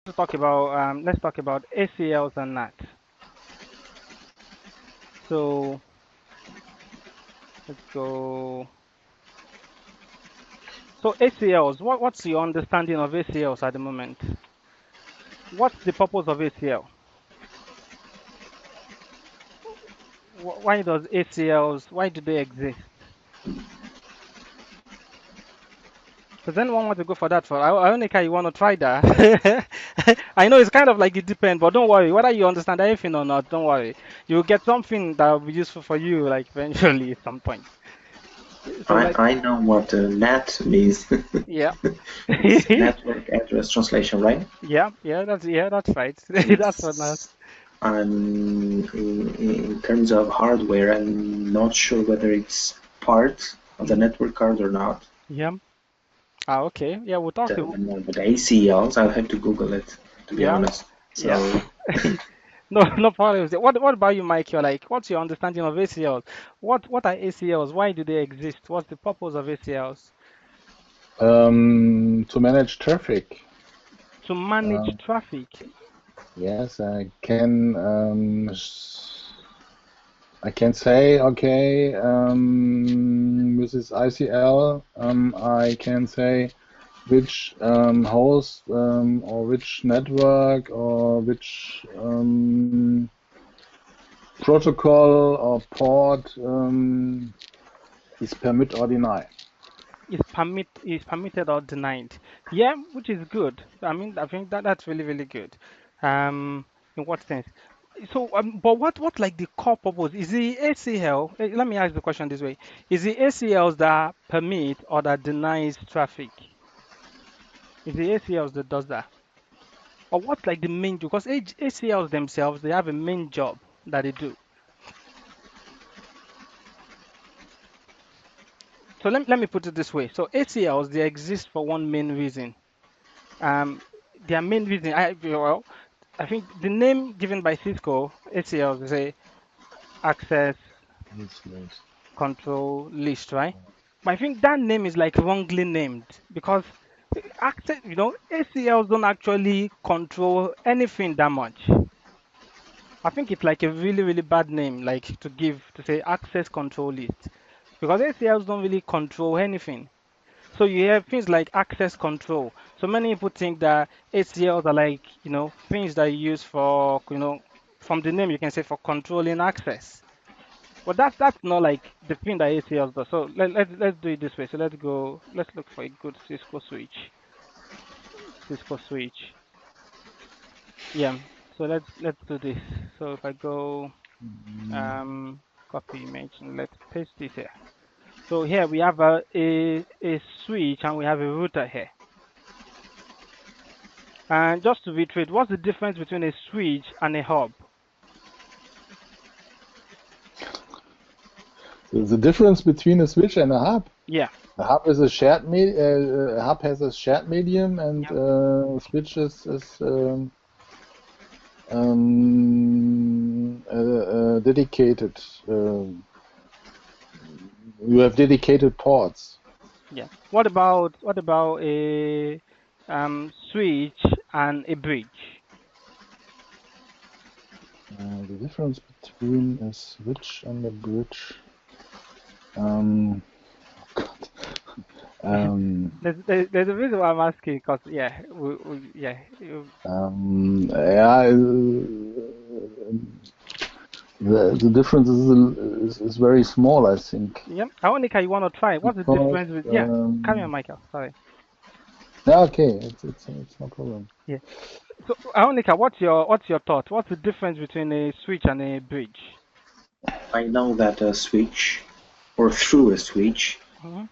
let's talk about ACLs and NAT. So let's go. So ACLs, what's your understanding of ACLs at the moment? What's the purpose of ACL? Why does ACLs, why do they exist? Does anyone want to go for that? Ionica, you want to try that? I know it's kind of like it depends, but don't worry. Whether you understand anything or not, don't worry. You'll get something that will be useful for you, like eventually at some point. So like, I know what NAT means. yeah, It's network address translation, right? yeah, that's right. That's what not. It's in terms of hardware, I'm not sure whether it's part of the Hmm. network card or not. Yeah. Ah, okay. Yeah, we'll talk. But ACLs, I'll have to Google it, to be Yeah, honest. yeah. So No, no problem. What about you, Mike? You're like, what's your understanding of ACLs? What are ACLs? Why do they exist? What's the purpose of ACLs? To manage traffic. To manage Uh, traffic. yes, I can say, okay, with this ICL, I can say which host or which network or which protocol or port is permit or deny. Is permitted or denied. Yeah, which is good. I mean, I think that's really, really good. In what sense? So, but what like the core purpose? Is the ACL, let me ask the question this way. Is the ACLs that permit or that denies traffic? Is the ACLs that does that? Or what's like the main, because ACLs themselves, they have a main job that they do. So let me put it this way. So ACLs, they exist for one main reason. Um, their main reason, I think the name given by Cisco, ACLs, is a access control list, right? But I think that name is like wrongly named because access, ACLs don't actually control anything that much. I think it's like a really, really bad name, like to say access control list, because ACLs don't really control anything. So you have things like access control. So many people think that ACLs are like, things that you use for, from the name you can say for controlling access. But that's not like the thing that ACLs does. So let's do it this way. So let's look for a good Cisco switch. Cisco switch. Yeah. So let's do this. So if I go copy image and let's paste this here. So here we have a switch and we have a router here. And just to reiterate, what's the difference between a switch and a hub? The difference between a switch and a hub. Yeah. A hub is a shared a hub has a shared medium, and Yeah. switch is dedicated. You have dedicated ports. Yeah. What about a switch and a bridge? The difference between a switch and a bridge. Oh God. There's a reason why I'm asking because Yeah, the difference is very small, I think. yeah. Aonika, you want to try? What's the Because difference with Carry on, Michael. Sorry. yeah, okay, it's no problem. Yeah. So Aonika, what's your thought? What's the difference between a switch and a bridge? I know that a switch, or through a switch, Hmm.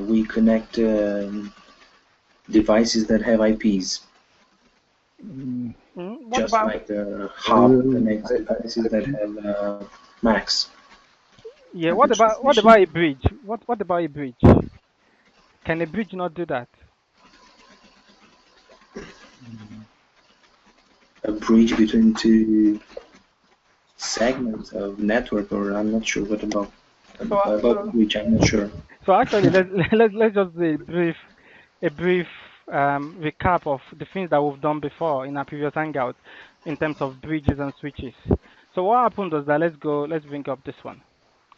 we connect devices that have IPs, Mm, What just about like the hub connects devices I that think have MACs, yeah? method What about transmission. a bridge? What about a bridge? Can a bridge not do that? A bridge between two segments of network, or I'm not sure what So about so which I'm not sure. so actually let's let's just do a brief recap of the things that we've done before in our previous Hangouts in terms of bridges and switches. So what happened was that let's bring up this one.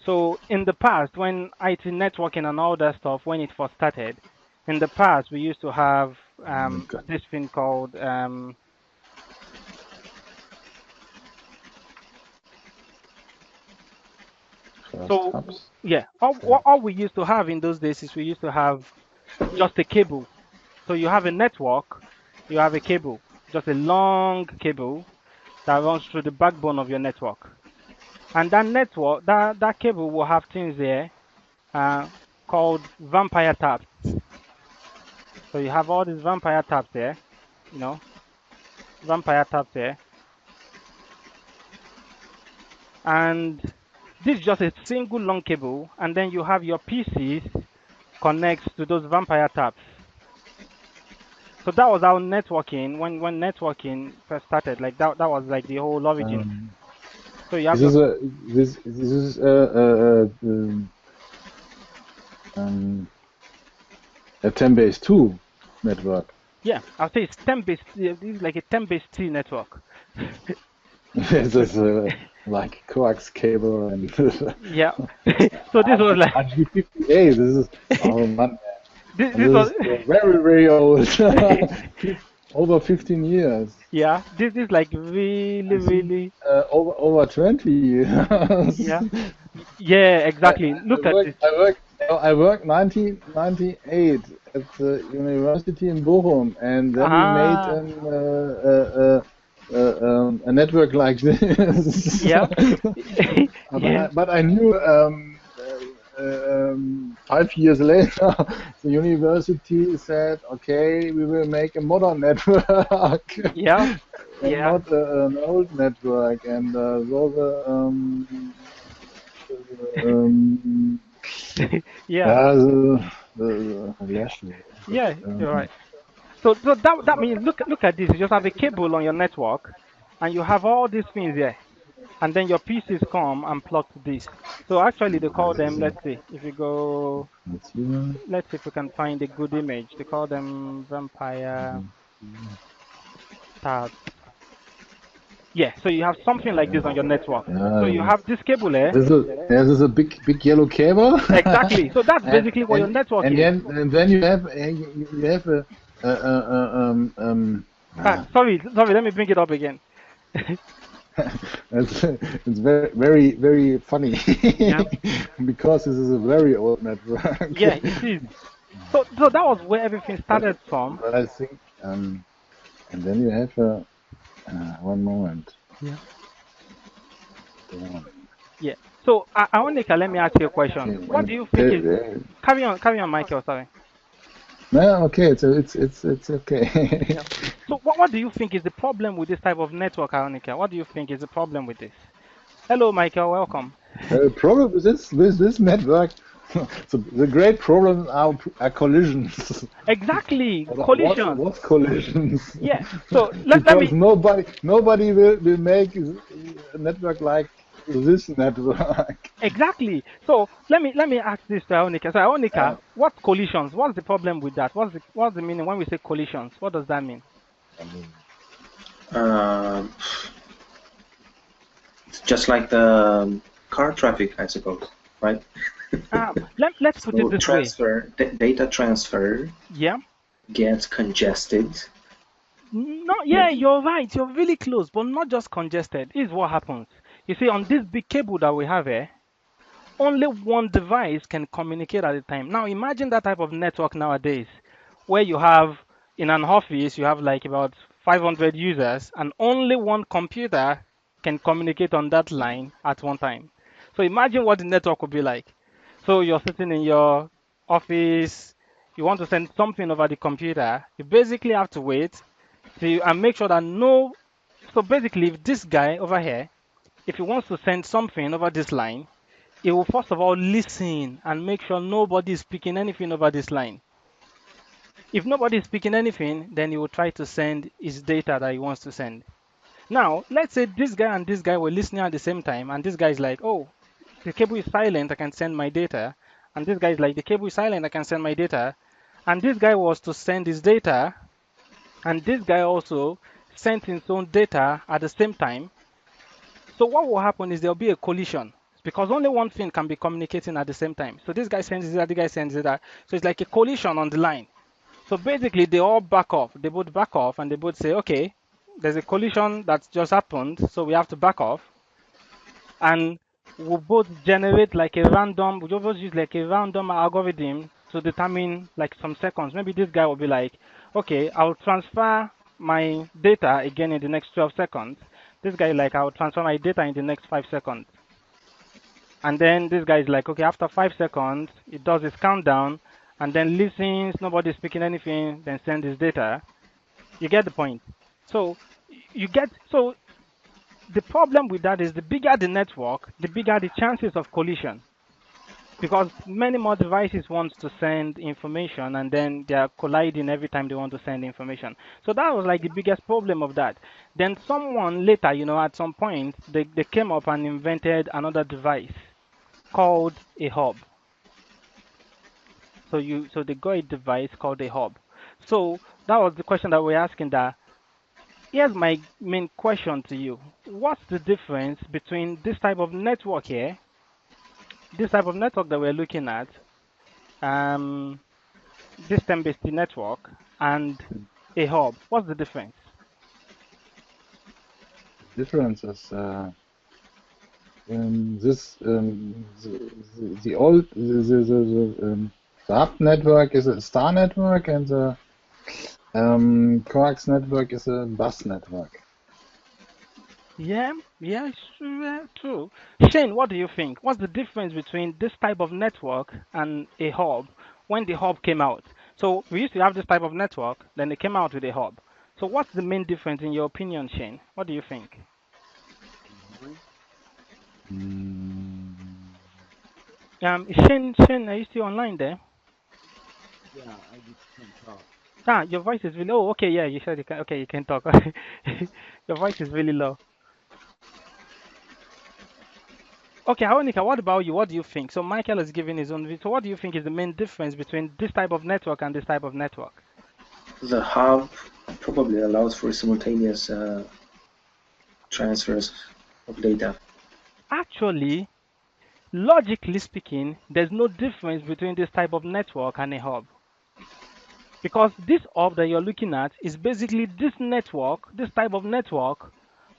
So in the past, when IT networking and all that stuff, when it first started, in the past we used to have Okay. this thing called First so hubs. yeah, all we used to have in those days is we used to have just a cable. So you have a network, you have a cable, just a long cable that runs through the backbone of your network. And that network, that cable will have things there uh, called vampire taps. So you have all these vampire taps there, you know, vampire taps there. And this is just a single long cable, and then you have your PCs connects to those vampire taps. So that was how networking, when networking first started, like that was like the whole origin. Um, So you have this your is a this is a 10 base 2 network. yeah, I'll say it's 10 base. This is like a 10 base T network. This is like coax cable and Yeah. So this was like RG58. This is oh man, this this was is very very old. Over 15 years. yeah. This is like really I think really over 20 years. yeah. Yeah, I, exactly. I Look at worked this. I worked I worked 1998 at the university in Bochum, and then we made Ah, a network like this. yeah. Yeah. But I knew 5 years later, the university said, okay, we will make a modern network Yeah. and Yeah. not an old network. And so um, Yeah. yeah, yes, Yeah, you're right. So that means look at this. You just have a cable on your network, and you have all these things here, and then your PCs come and plug to this. So actually, they call them. Let's see if you go. let's see. Let's see if we can find a good image. They call them vampire tabs. Yeah. So you have something like this on your network. So you Yeah, have this cable here. this is a big yellow cable, Exactly. So that's and basically what your network and is. then you have a, Sorry. Let me bring it up again. it's very funny Yeah. because this is a very old network. Yeah, it is. So that was where everything but started from. but I think and then you have a one moment. Yeah. Yeah. Yeah. So, Aonika, let me ask you a question. Okay, What do you think is carry on, Michael? Sorry. no, okay, it's okay. Yeah. So, what do you think is the problem with this type of network, Aonika? What do you think is the problem with this? Hello, Michael. Welcome. Problem with this network, so the great problem are collisions. Exactly, collisions. What collisions? Yeah. So let Because me nobody will make a network like this network. exactly. So let me ask this to Aonika. So, Uh, Aonika, what collisions? What's the problem with that? What's the meaning when we say collisions? What does that mean? I mean, Uh, it's just like the car traffic, I suppose, right? Let's put it So this way. data transfer Yeah. gets congested. No, yeah, you're right. You're really close, but not just congested. Is what happens. You see, on this big cable that we have here, only one device can communicate at a time. Now, imagine that type of network nowadays, where you have in an office, you have like about 500 users, and only one computer can communicate on that line at one time. So imagine what the network would be like. So you're sitting in your office, you want to send something over the computer, you basically have to wait and make sure that no. So basically, if this guy over here, if he wants to send something over this line, he will first of all listen and make sure nobody is speaking anything over this line. If nobody is speaking anything, then he will try to send his data that he wants to send. Now, let's say this guy and this guy were listening at the same time, and this guy is like, oh, the cable is silent, I can send my data. And this guy is like, the cable is silent, I can send my data. and this guy was to send his data, and this guy also sent his own data at the same time. So what will happen is there'll be a collision because only one thing can be communicating at the same time. So this guy sends his data, the guy sends his data. So it's like a collision on the line. So basically, they all back off. They both back off and they both say, okay, there's a collision that just happened, so we have to back off. And we'll both generate like a random, we'll both use like a random algorithm to determine like some seconds. Maybe this guy will be like, okay, I'll transfer my data again in the next 12 seconds. This guy like, I'll transfer my data in the next 5 seconds. And then this guy is like, okay, after 5 seconds, it does its countdown and then listens, nobody's speaking anything, then sends his data. You get the point. So so the problem with that is the bigger the network, the bigger the chances of collision. Because many more devices want to send information and then they are colliding every time they want to send information. So that was like the biggest problem of that. Then someone later, at some point, they came up and invented another device called a hub. So they got a device called a hub. So that was the question that we're asking that. Here's my main question to you. What's the difference between this type of network here, this type of network that we're looking at, this time-based network, and a hub? What's the difference? Difference is the old the hub network is a star network, and the coax network is a bus network. Yeah, true. Shane, what do you think? What's the difference between this type of network and a hub when the hub came out? So we used to have this type of network, then they came out with a hub. So what's the main difference in your opinion, Shane? What do you think? Shane, are you still online there? Yeah, I just can't talk. Ah, your voice is really. Oh, okay, yeah, you said you can. Okay, you can talk. Your voice is really low. Okay, Haronika, what about you? What do you think? So Michael is giving his own view. So what do you think is the main difference between this type of network and this type of network? The hub probably allows for simultaneous transfers of data. Actually, logically speaking, there's no difference between this type of network and a hub. Because this hub that you're looking at is basically this network, this type of network,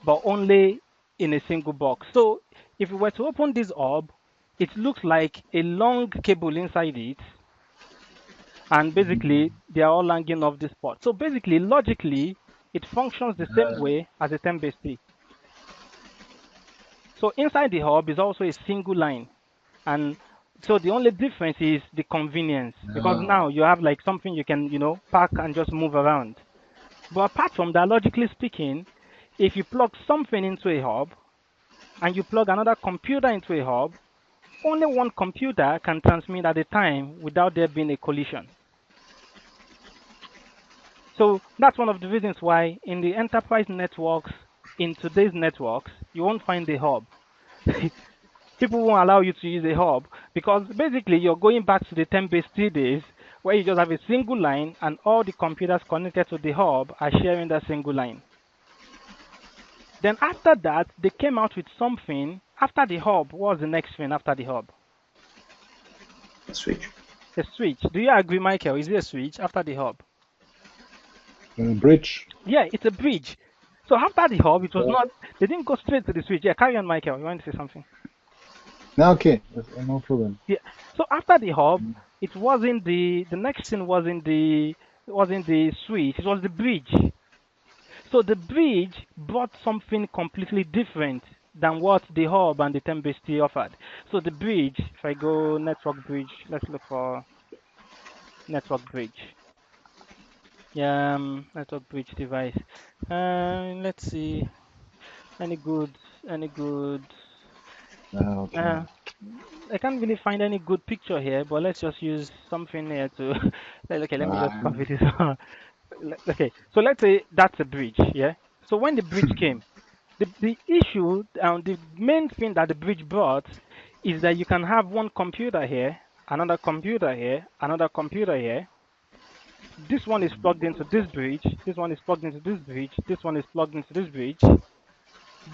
but only in a single box. So if we were to open this hub, it looks like a long cable inside it, and basically they are all hanging off this port. So basically, logically, it functions the same way as a 10-base T. So inside the hub is also a single line, and so the only difference is the convenience, because now you have like something you can, pack and just move around. But apart from that, logically speaking, if you plug something into a hub and you plug another computer into a hub, only one computer can transmit at a time without there being a collision. So that's one of the reasons why in the enterprise networks, in today's networks, you won't find a hub. People won't allow you to use a hub because basically you're going back to the 10-base T days where you just have a single line and all the computers connected to the hub are sharing that single line. Then after that, they came out with something. After the hub, what was the next thing after the hub? A switch. A switch. Do you agree, Michael? Is it a switch after the hub? Bridge. Yeah, it's a bridge. So after the hub, it was not, they didn't go straight to the switch. Yeah, carry on, Michael. You want to say something? No, okay, no problem. Yeah. So after the hub, it wasn't the next thing wasn't the switch. It was the bridge. So the bridge brought something completely different than what the hub and the 10-base T offered. So the bridge, if I go network bridge, let's look for network bridge. Yeah, network bridge device. Let's see. Any good? Okay. I can't really find any good picture here, but let's just use something here to. Okay, let me just copy this. Okay, so let's say that's a bridge, yeah? So when the bridge came, the issue, the main thing that the bridge brought is that you can have one computer here, another computer here, another computer here, This one is plugged into this bridge. This one is plugged into this bridge. This one is plugged into this bridge.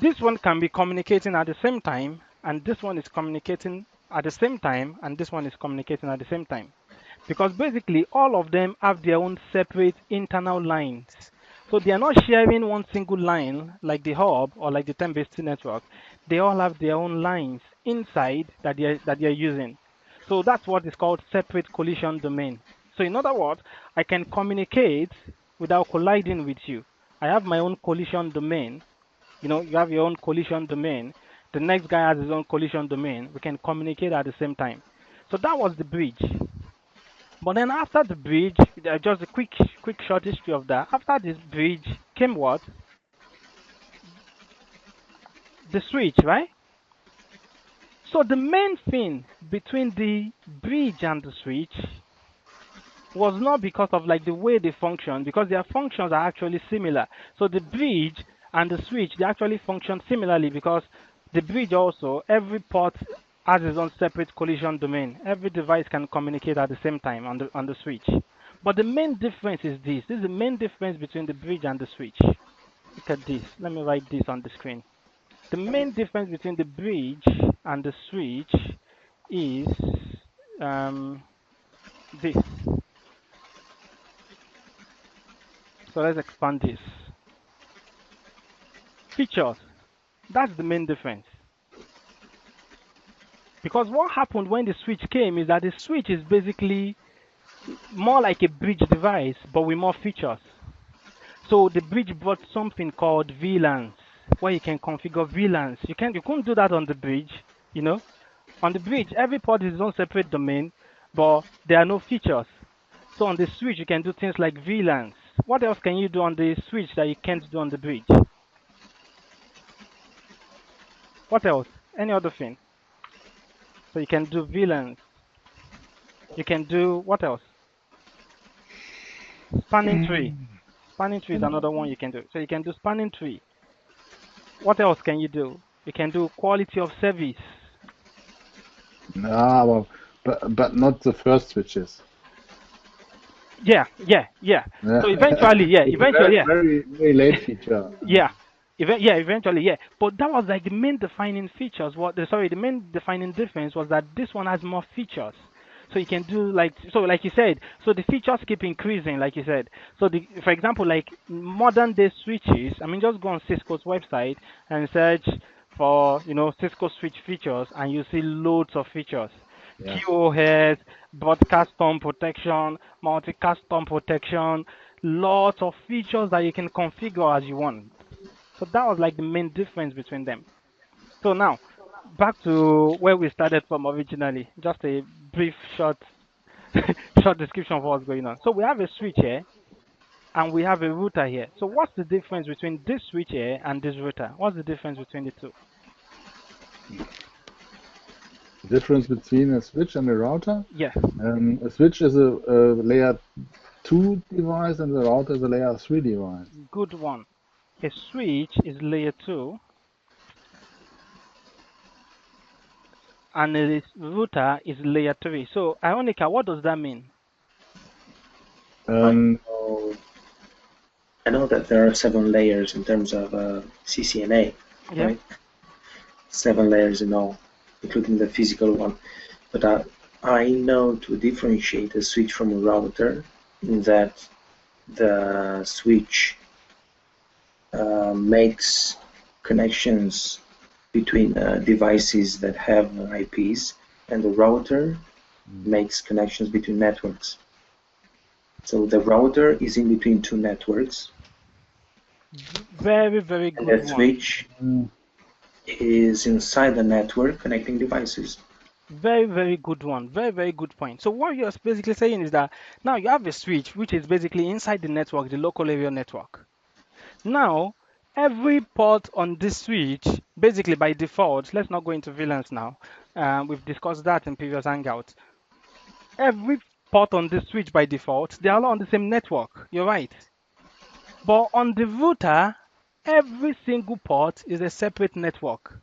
This one can be communicating at the same time, and this one is communicating at the same time, and this one is communicating at the same time. Because basically all of them have their own separate internal lines. So they are not sharing one single line like the hub or like the 10-base network. They all have their own lines inside that they are using. So that's what is called separate collision domain. So in other words, I can communicate without colliding with you. I have my own collision domain. You have your own collision domain. The next guy has his own collision domain. We can communicate at the same time. So that was the bridge. But then after the bridge, just a quick short history of that. After this bridge came what? The switch, right? So the main thing between the bridge and the switch was not because of like the way they function, because their functions are actually similar. So the bridge and the switch, they actually function similarly because the bridge also, every port has its own separate collision domain. Every device can communicate at the same time on the switch. But the main difference is this. This is the main difference between the bridge and the switch. Look at this. Let me write this on the screen. The main difference between the bridge and the switch is this. So let's expand this. Features. That's the main difference. Because what happened when the switch came is that the switch is basically more like a bridge device, but with more features. So the bridge brought something called VLANs, where you can configure VLANs. You couldn't do that on the bridge, you know. On the bridge, every port is its own separate domain, but there are no features. So on the switch, you can do things like VLANs. What else can you do on the switch that you can't do on the bridge? What else? Any other thing? So you can do VLANs. You can do what else? Spanning tree. Spanning tree is another one you can do. So you can do spanning tree. What else can you do? You can do quality of service. No, but not the first switches. Yeah. So eventually, It's a very, yeah. very, very late feature. Yeah. Eventually, yeah. But that was like the main defining features. The main defining difference was that this one has more features. So you can do like you said. So the features keep increasing, like you said. So for example, like modern day switches. I mean, just go on Cisco's website and search for Cisco switch features, and you see loads of features. Yeah. QoS, broadcast storm protection, multicast storm protection, lots of features that you can configure as you want. So that was like the main difference between them. So now, back to where we started from originally. Just a brief, short, short description of what's going on. So we have a switch here, and we have a router here. So what's the difference between this switch here and this router? What's the difference between the two? The difference between a switch and a router? Yeah, A switch is a layer 2 device and the router is a layer 3 device. good one. A switch is layer 2, and a router is layer 3. So, Ionica, what does that mean? I Um, know, I know that there are 7 layers in terms of CCNA, Yeah. right? 7 layers in all, including the physical one. But I know to differentiate a switch from a router in that the switch makes connections between devices that have IPs, and the router makes connections between networks. So the router is in between 2 networks, Very, very and good the one. switch is inside the network connecting devices. Very, very good one. Very, very good point. So what you're basically saying is that now you have a switch which is basically inside the network, the local area network. Now, every port on this switch, basically by default, let's not go into VLANs now. We've discussed that in previous Hangouts. Every port on this switch by default, they are all on the same network. You're right. But on the router, every single port is a separate network.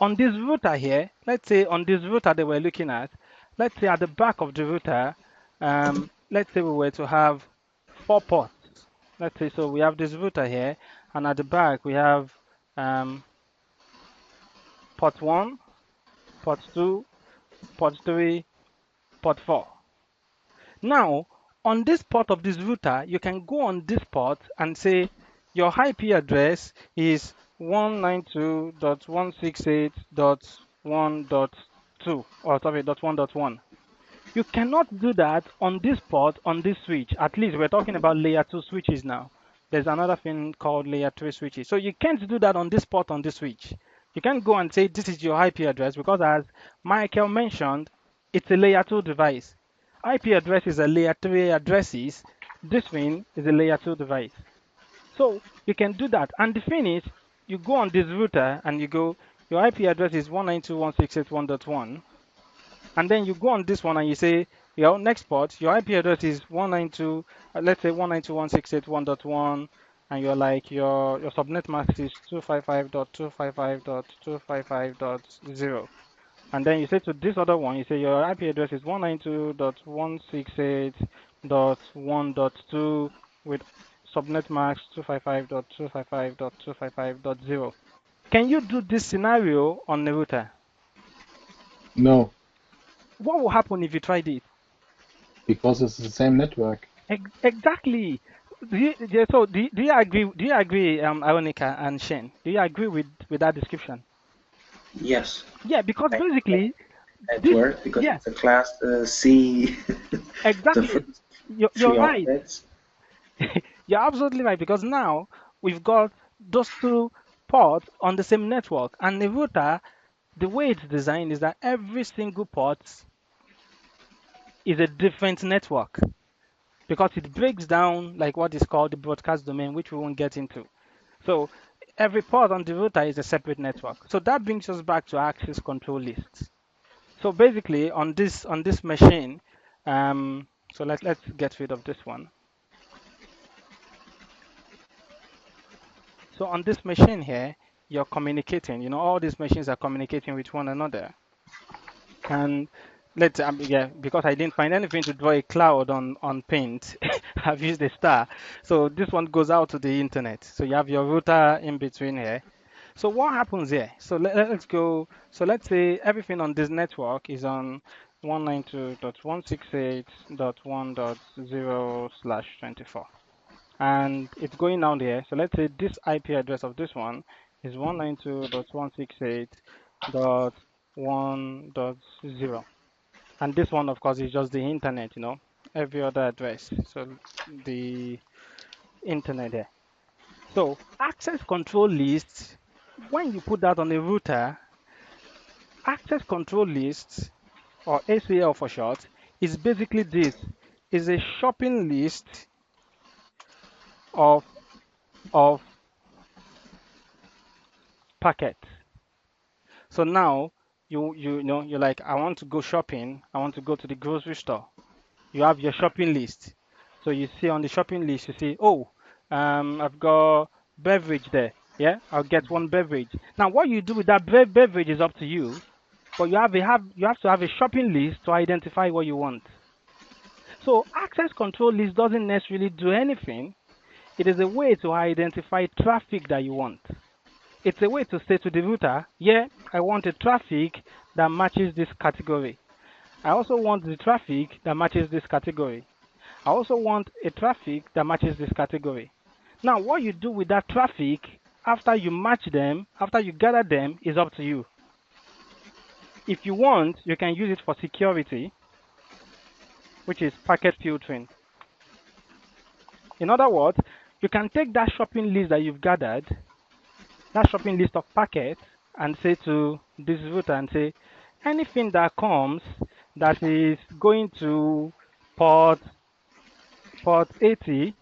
On this router here, let's say on this router that we're looking at, let's say at the back of the router, let's say we were to have 4 ports. Let's say so we have this router here, and at the back we have um, port 1, port 2, port 3, port 4. Now, on this port of this router, you can go on this port and say your IP address is 192.168.1.2, or sorry, .1.1. You cannot do that on this port on this switch. At least we're talking about layer 2 switches now. There's another thing called layer 3 switches. So you can't do that on this port on this switch. You can't go and say this is your IP address because, as Michael mentioned, it's a layer 2 device. IP address is a layer 3 addresses. This thing is a layer 2 device. So you can do that. And the thing is, you go on this router and you go, your IP address is 192.168.1.1. And then you go on this one and you say, your next port, your IP address is 192, let's say 192.168.1.1, and you're like, your subnet mask is 255.255.255.0. And then you say to this other one, you say your IP address is 192.168.1.2 with subnet mask 255.255.255.0. Can you do this scenario on the router? No, What will happen if you try this? because it's the same network. Exactly. Do you agree? Do you agree, Aronika and Shane? Do you agree with that description? Yes, Yeah, because I basically this, network because yeah, it's a class C. The exactly. first You're three right. objects. You're absolutely right because now we've got those two ports on the same network, and the router, the way it's designed is that every single port is a different network because it breaks down like what is called the broadcast domain, which we won't get into. So every port on the router is a separate network. So that brings us back to access control lists. So basically on this machine, so let's get rid of this one. So on this machine here, you're communicating. All these machines are communicating with one another. And let's yeah, because I didn't find anything to draw a cloud on Paint, I've used a star. So this one goes out to the internet. So you have your router in between here. So what happens here? So let's go. So let's say everything on this network is on 192.168.1.0/24, and it's going down here. So let's say this IP address of this one is 192.168.1.0, and this one, of course, is just the internet. Every other address. So the internet here. So access control list, when you put that on a router, access control list, or ACL for short, is basically this, is a shopping list of of packets. So now you're like, I want to go shopping, I want to go to the grocery store. You have your shopping list. So you see on the shopping list, you see, oh, I've got beverage there. Yeah, I'll get one beverage. Now, what you do with that beverage is up to you, but you have to have a shopping list to identify what you want. So access control list doesn't necessarily do anything. It is a way to identify traffic that you want. It's a way to say to the router, yeah, I want a traffic that matches this category. I also want the traffic that matches this category. I also want a traffic that matches this category. Now, what you do with that traffic after you match them, after you gather them, is up to you. If you want, you can use it for security, which is packet filtering. In other words, you can take that shopping list that you've gathered, that shopping list of packets, and say to this router and say, anything that comes that is going to port port 80,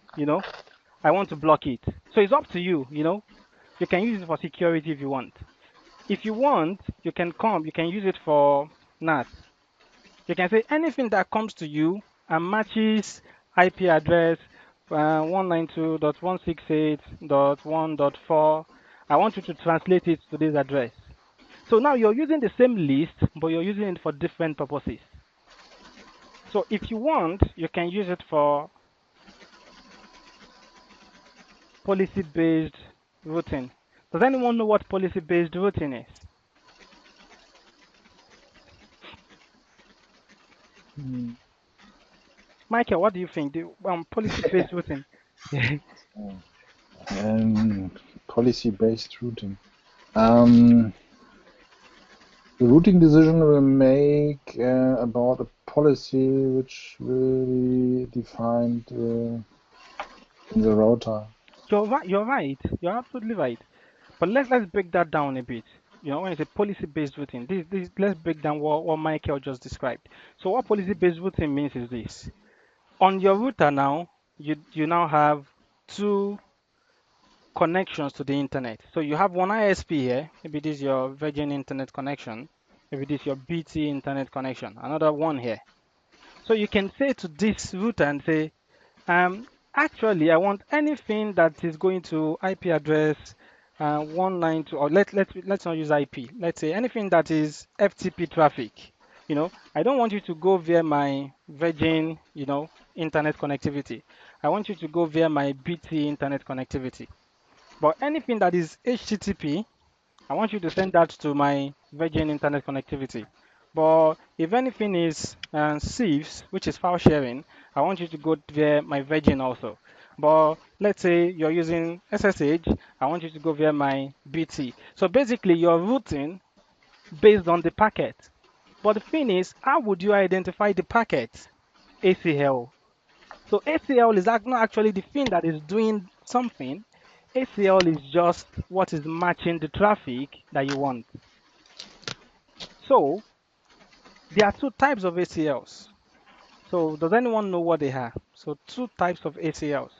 I want to block it. So it's up to you, You can use it for security if you want. If you want, you can use it for NAT. You can say anything that comes to you and matches IP address 192.168.1.4. I want you to translate it to this address. So now you're using the same list, but you're using it for different purposes. So if you want, you can use it for policy-based routing. Does anyone know what policy-based routing is? Hmm. Michael, what do you think? Policy-based routing. Policy-based routing. The routing decision will make about a policy which will be defined in the router. You're right. You're right. You're absolutely right. But let's break that down a bit. You know, when it's a policy-based routing, this let's break down what Michael just described. So what policy-based routing means is this: on your router now, you now have two connections to the internet. So you have one ISP here. Maybe this is your Virgin Internet connection. Maybe this is your BT Internet connection. Another one here. So you can say to this router and say, actually, I want anything that is going to IP address 192, or let's not use IP. Let's say anything that is FTP traffic. You know, I don't want you to go via my Virgin, internet connectivity. I want you to go via my BT internet connectivity. But anything that is HTTP, I want you to send that to my Virgin Internet connectivity. But if anything is CIFS, which is file sharing, I want you to go via my Virgin also. But let's say you're using SSH, I want you to go via my BT. So basically, you're routing based on the packet. But the thing is, how would you identify the packet? ACL. So ACL is not actually the thing that is doing something. ACL is just what is matching the traffic that you want. So there are two types of ACLs. So does anyone know what they are? So two types of ACLs.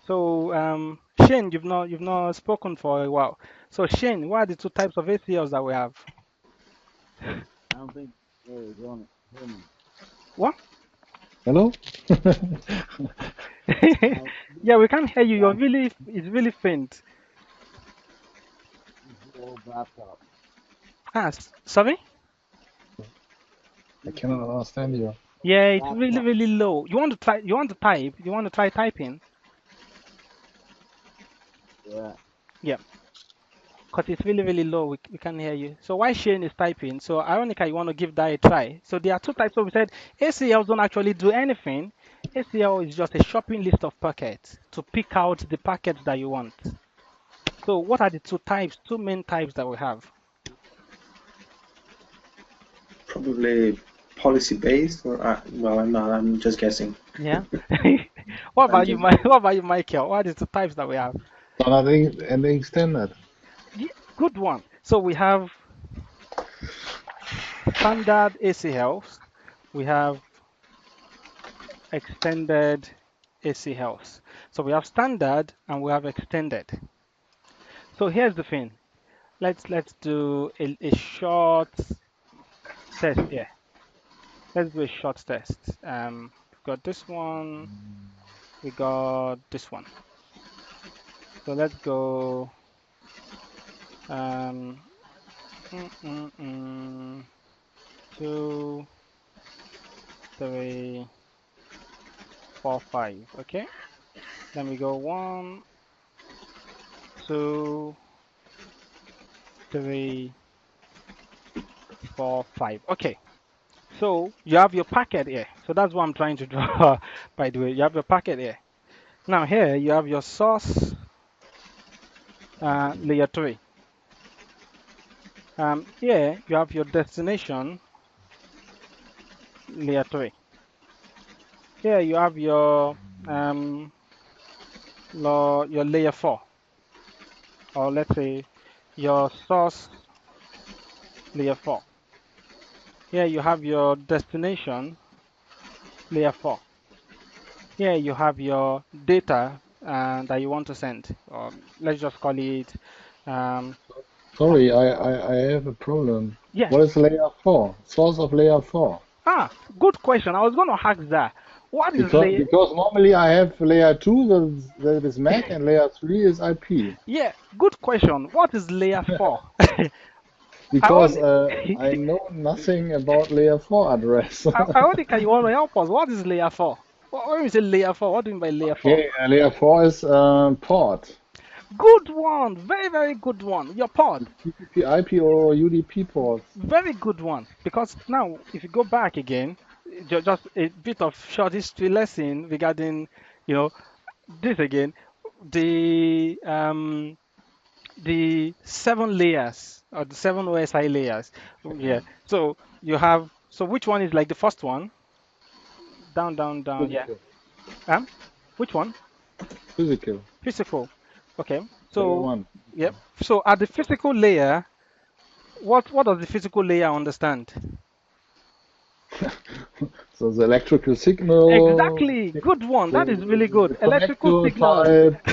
So Shane, you've not spoken for a while. So Shane, what are the two types of ACLs that we have? I don't think Jerry's on it. Hear me. What? Hello? Now, Yeah, we can't hear you. yeah, It's really faint. this is the old laptop. Sorry? I cannot understand you. Yeah, it's really, Laptop. really low. You want to try? You want to type? You want to try typing? Yeah. Yeah, because it's really, really low. We can't hear you. So while Shane is typing, so Ironica, you want to give that a try. So there are two types. So we said ACLs don't actually do anything. ACL is just a shopping list of packets to pick out the packets that you want. So what are the two main types that we have? Probably policy-based, or well, I'm not. I'm just guessing. Yeah. What I'm about you, just What about you, Michael? What are the two types that we have? Standard and extended. Yeah, good one. So we have standard ACLs. We have extended ACLs. So we have standard and we have extended. So here's the thing. Let's do a short test here. Let's do a short test. We got this one. We got this one. So let's go. Um, 2, 3, 4, 5. Okay. Then we go 1, 2, 3, 4, 5. Okay. So you have your packet here. So that's what I'm trying to draw, by the way. You have your packet here. Now here you have your source layer 3. Here you have your destination layer 3. Here you have your layer 4, or let's say your source layer 4. Here you have your destination layer 4. Here you have your data that you want to send, or let's just call it oh, Sorry, I have a problem. yeah. What is layer 4? Source of layer 4? Good question. I was going to ask that. What is layer? Because normally I have layer 2 that is MAC and layer 3 is IP. Yeah, good question. What is layer 4? because I know nothing about layer 4 address. Ironically, you want to help us. What is layer 4? When you say layer 4, what do you mean by layer 4? Okay, layer 4 is port. Good one. Very, very good one. Your port. TCP IP or UDP ports. Very good one. Because now, if you go back again, just a bit of short history lesson regarding, you know, this again, the um the 7 layers or the 7 OSI layers. Yeah. So you have, so which one is like the first one? Down, down, down. Yeah. Physical. Um, which one? Physical. Physical. Okay. Layer So, 1. yep. So at the physical layer, what does the physical layer understand? So the electrical signal, Exactly. Good one. That is really the good. Electrical connector signals. type,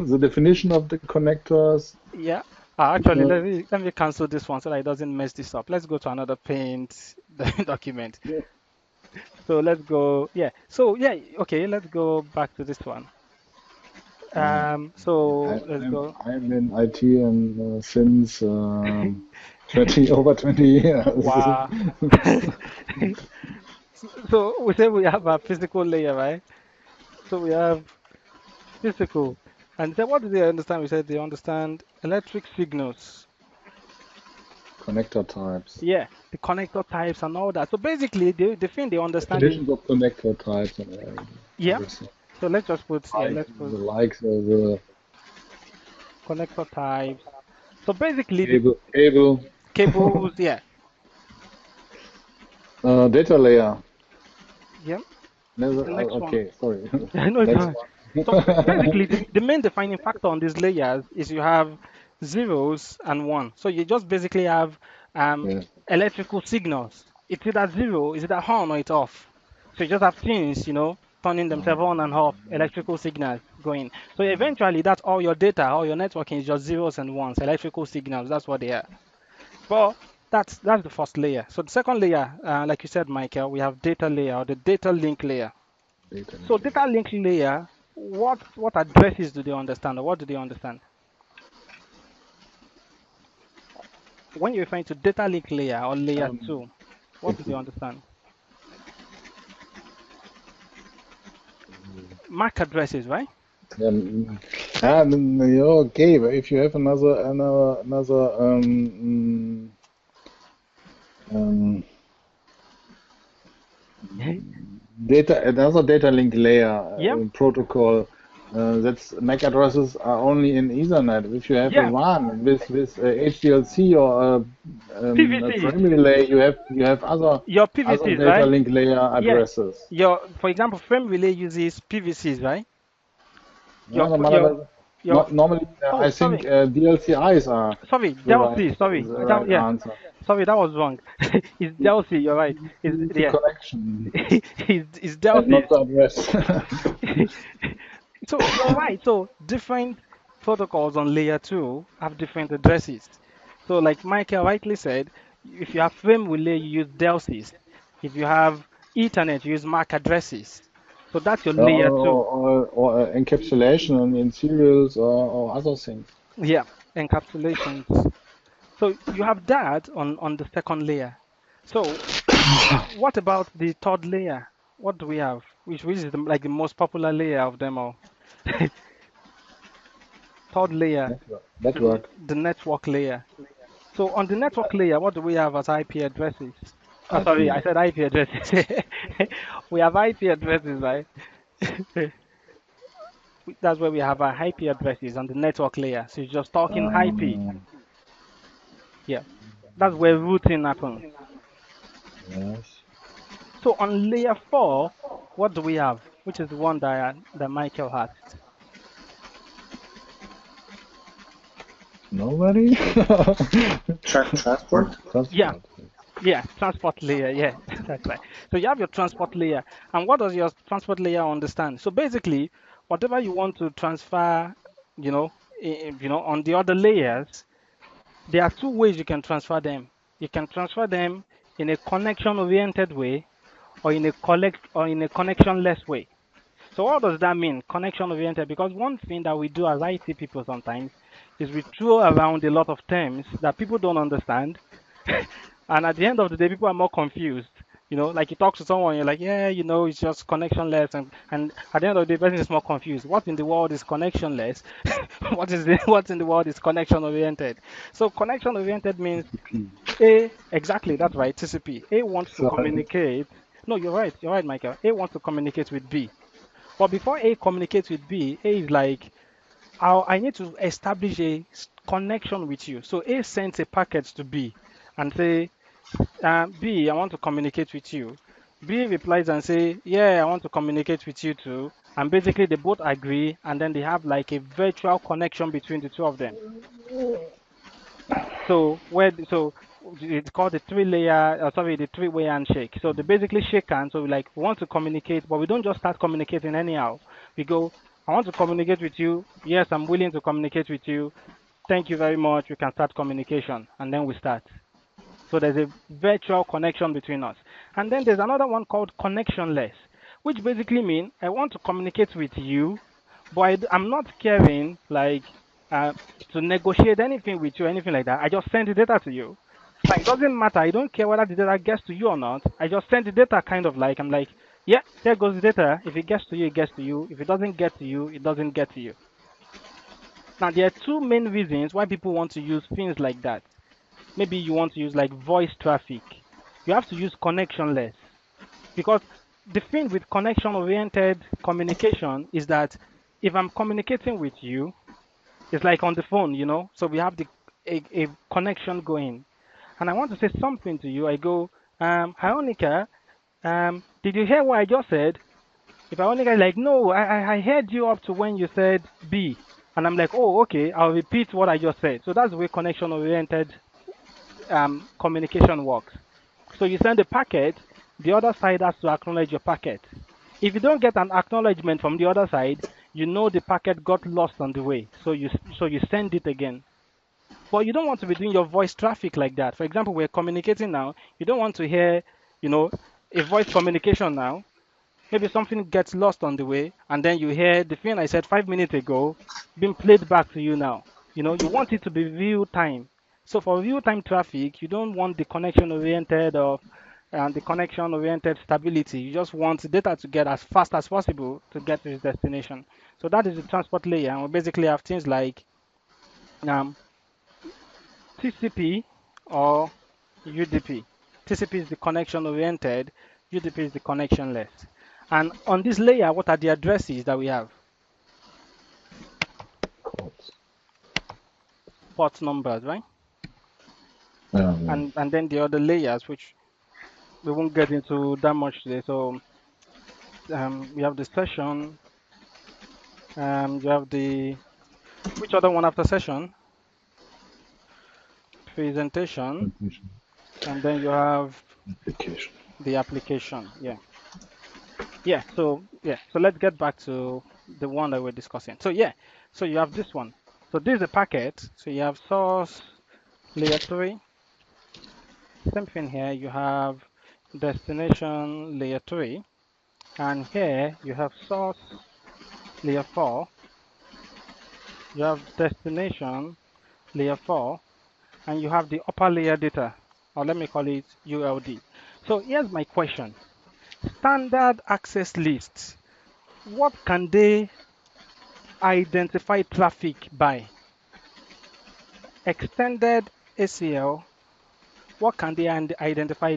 the definition of the connectors. Yeah. Actually, Uh, let me cancel this one so that it doesn't mess this up. Let's go to another paint document. yeah. So let's go. Yeah. So yeah. Okay. Let's go back to this one. So let's go. I'm in IT and since 20 over 20 years. Wow. So we say we have a physical layer, right? So we have physical. And then what do they understand? We said they understand electric signals. Connector types. Yeah, the connector types and all that. So basically, the thing they understand is, Definitions of connector types and yeah. everything. So let's just put, yeah, Like let's put the likes of the connector types. So basically, the cable, cables, yeah, data layer. yeah. Never, The next one. okay, sorry. I know it's Next hard. So one. basically, the main defining factor on these layers is you have zeros and one. So you just basically have Yeah. electrical signals. It's either zero, is either on or it's off. So you just have things, turning themselves on and off, electrical signals going. So eventually, that's all your data, all your networking is just zeros and ones, electrical signals. That's what they are. But that's the first layer. So the second layer, like you said, Michael, we have data layer or the data link layer. Data So link layer. data link layer, what addresses do they understand or what do they understand? When you're referring to data link layer or layer Um, 2, what do they understand? MAC addresses, right? okay, but if you have another another data link layer Yeah, protocol, that's MAC addresses are only in Ethernet. If you have a yeah, WAN with HDLC or a PVCs. frame relay, you have Your other PVCs, data right? link layer Yeah. addresses. For example, frame relay uses PVCs, right? No, Your, your, your, normally, oh, I think sorry, DLCIs are sorry, the right Delcy, sorry. the right Yeah, answer. sorry, that was wrong. It's Delcy, you're right. The Yeah, connection it's and Delcy. not the address. So you're right. So different protocols on layer 2 have different addresses. So like Michael rightly said, if you have frame relay, you use DELSIs. If you have Ethernet, you use MAC addresses. So that's your layer 2. Or encapsulation in serials or other things. Yeah, encapsulations. So you have that on the second layer. So what about the third layer? What do we have? Which is like the most popular layer of them all? Third layer, Network. the network layer. So on the network layer, what do we have as IP addresses? Oh, sorry, IP. I said IP addresses. We have IP addresses, right? That's where we have our IP addresses on the network layer. So you're just talking IP. Um, Yeah, that's where routing happens. yes. So on layer 4, what do we have? Which is the one that Michael asked. Nobody? Transport. Yeah, Transport. yeah, transport layer. Yeah, that's right. So you have your transport layer. And what does your transport layer understand? So basically, whatever you want to transfer, on the other layers, there are two ways you can transfer them. You can transfer them in a connection-oriented way or in a connectionless way. So what does that mean? Connection oriented. Because one thing that we do as IT people sometimes is we throw around a lot of terms that people don't understand, and at the end of the day, people are more confused. Like you talk to someone, you're like, yeah, it's just connectionless, and at the end of the day, the person is more confused. What in the world is connectionless? What in the world is connection oriented? So connection oriented means TCP. exactly, that's right, TCP. A wants to So communicate. No, you're right, Michael. A wants to communicate with B. But before A communicates with B, A is like, I need to establish a connection with you. So A sends a packet to B and say, B, I want to communicate with you. B replies and say, yeah, I want to communicate with you too. And basically they both agree, and then they have like a virtual connection between the two of them. So it's called the the three-way handshake. So they basically shake hands. So like we want to communicate, but we don't just start communicating anyhow. We go, I want to communicate with you. Yes, I'm willing to communicate with you. Thank you very much. We can start communication, and then we start. So there's a virtual connection between us. And then there's another one called connectionless, which basically means I want to communicate with you, but I'm not caring like uh, to negotiate anything with you, anything like that. I just send the data to you. Like, it doesn't matter. I don't care whether the data gets to you or not. I just send the data kind of like, I'm like, yeah, there goes the data. If it gets to you, it gets to you. If it doesn't get to you, it doesn't get to you. Now, there are two main reasons why people want to use things like that. Maybe you want to use like voice traffic. You have to use connectionless, because the thing with connection oriented communication is that if I'm communicating with you, it's like on the phone, so we have a connection going, and I want to say something to you. I go, Hionica, did you hear what I just said? If Hionica is like, no, I heard you up to when you said B, and I'm like, oh, okay, I'll repeat what I just said. So that's the way connection oriented communication works. So you send a packet, the other side has to acknowledge your packet. If you don't get an acknowledgement from the other side, you know the packet got lost on the way. So you send it again. But you don't want to be doing your voice traffic like that. For example, we're communicating now. You don't want to hear, you know, a voice communication now. Maybe something gets lost on the way, and then you hear the thing I said 5 minutes ago being played back to you now. You want it to be real time. So for real time traffic, you don't want the connection oriented of the connection oriented stability. You just want data to get as fast as possible to get to its destination. So that is the transport layer, and we basically have things like um, TCP or UDP. TCP is the connection oriented, UDP is the connectionless. And on this layer, what are the addresses that we have? ports. Port numbers, right? Yeah, yeah. And then the other layers, which we won't get into that much today. So we have the session, you have which other one after session? Presentation, Transmission and then you have application. the application. So let's get back to the one that we're discussing. So you have this one. So this is a packet. So you have source layer 3. Same thing here. You have destination layer 3, and here you have source layer 4. You have destination layer 4, and you have the upper layer data, or let me call it ULD. So here's my question. Standard access lists, what can they identify traffic by? Extended ACL, what can they identify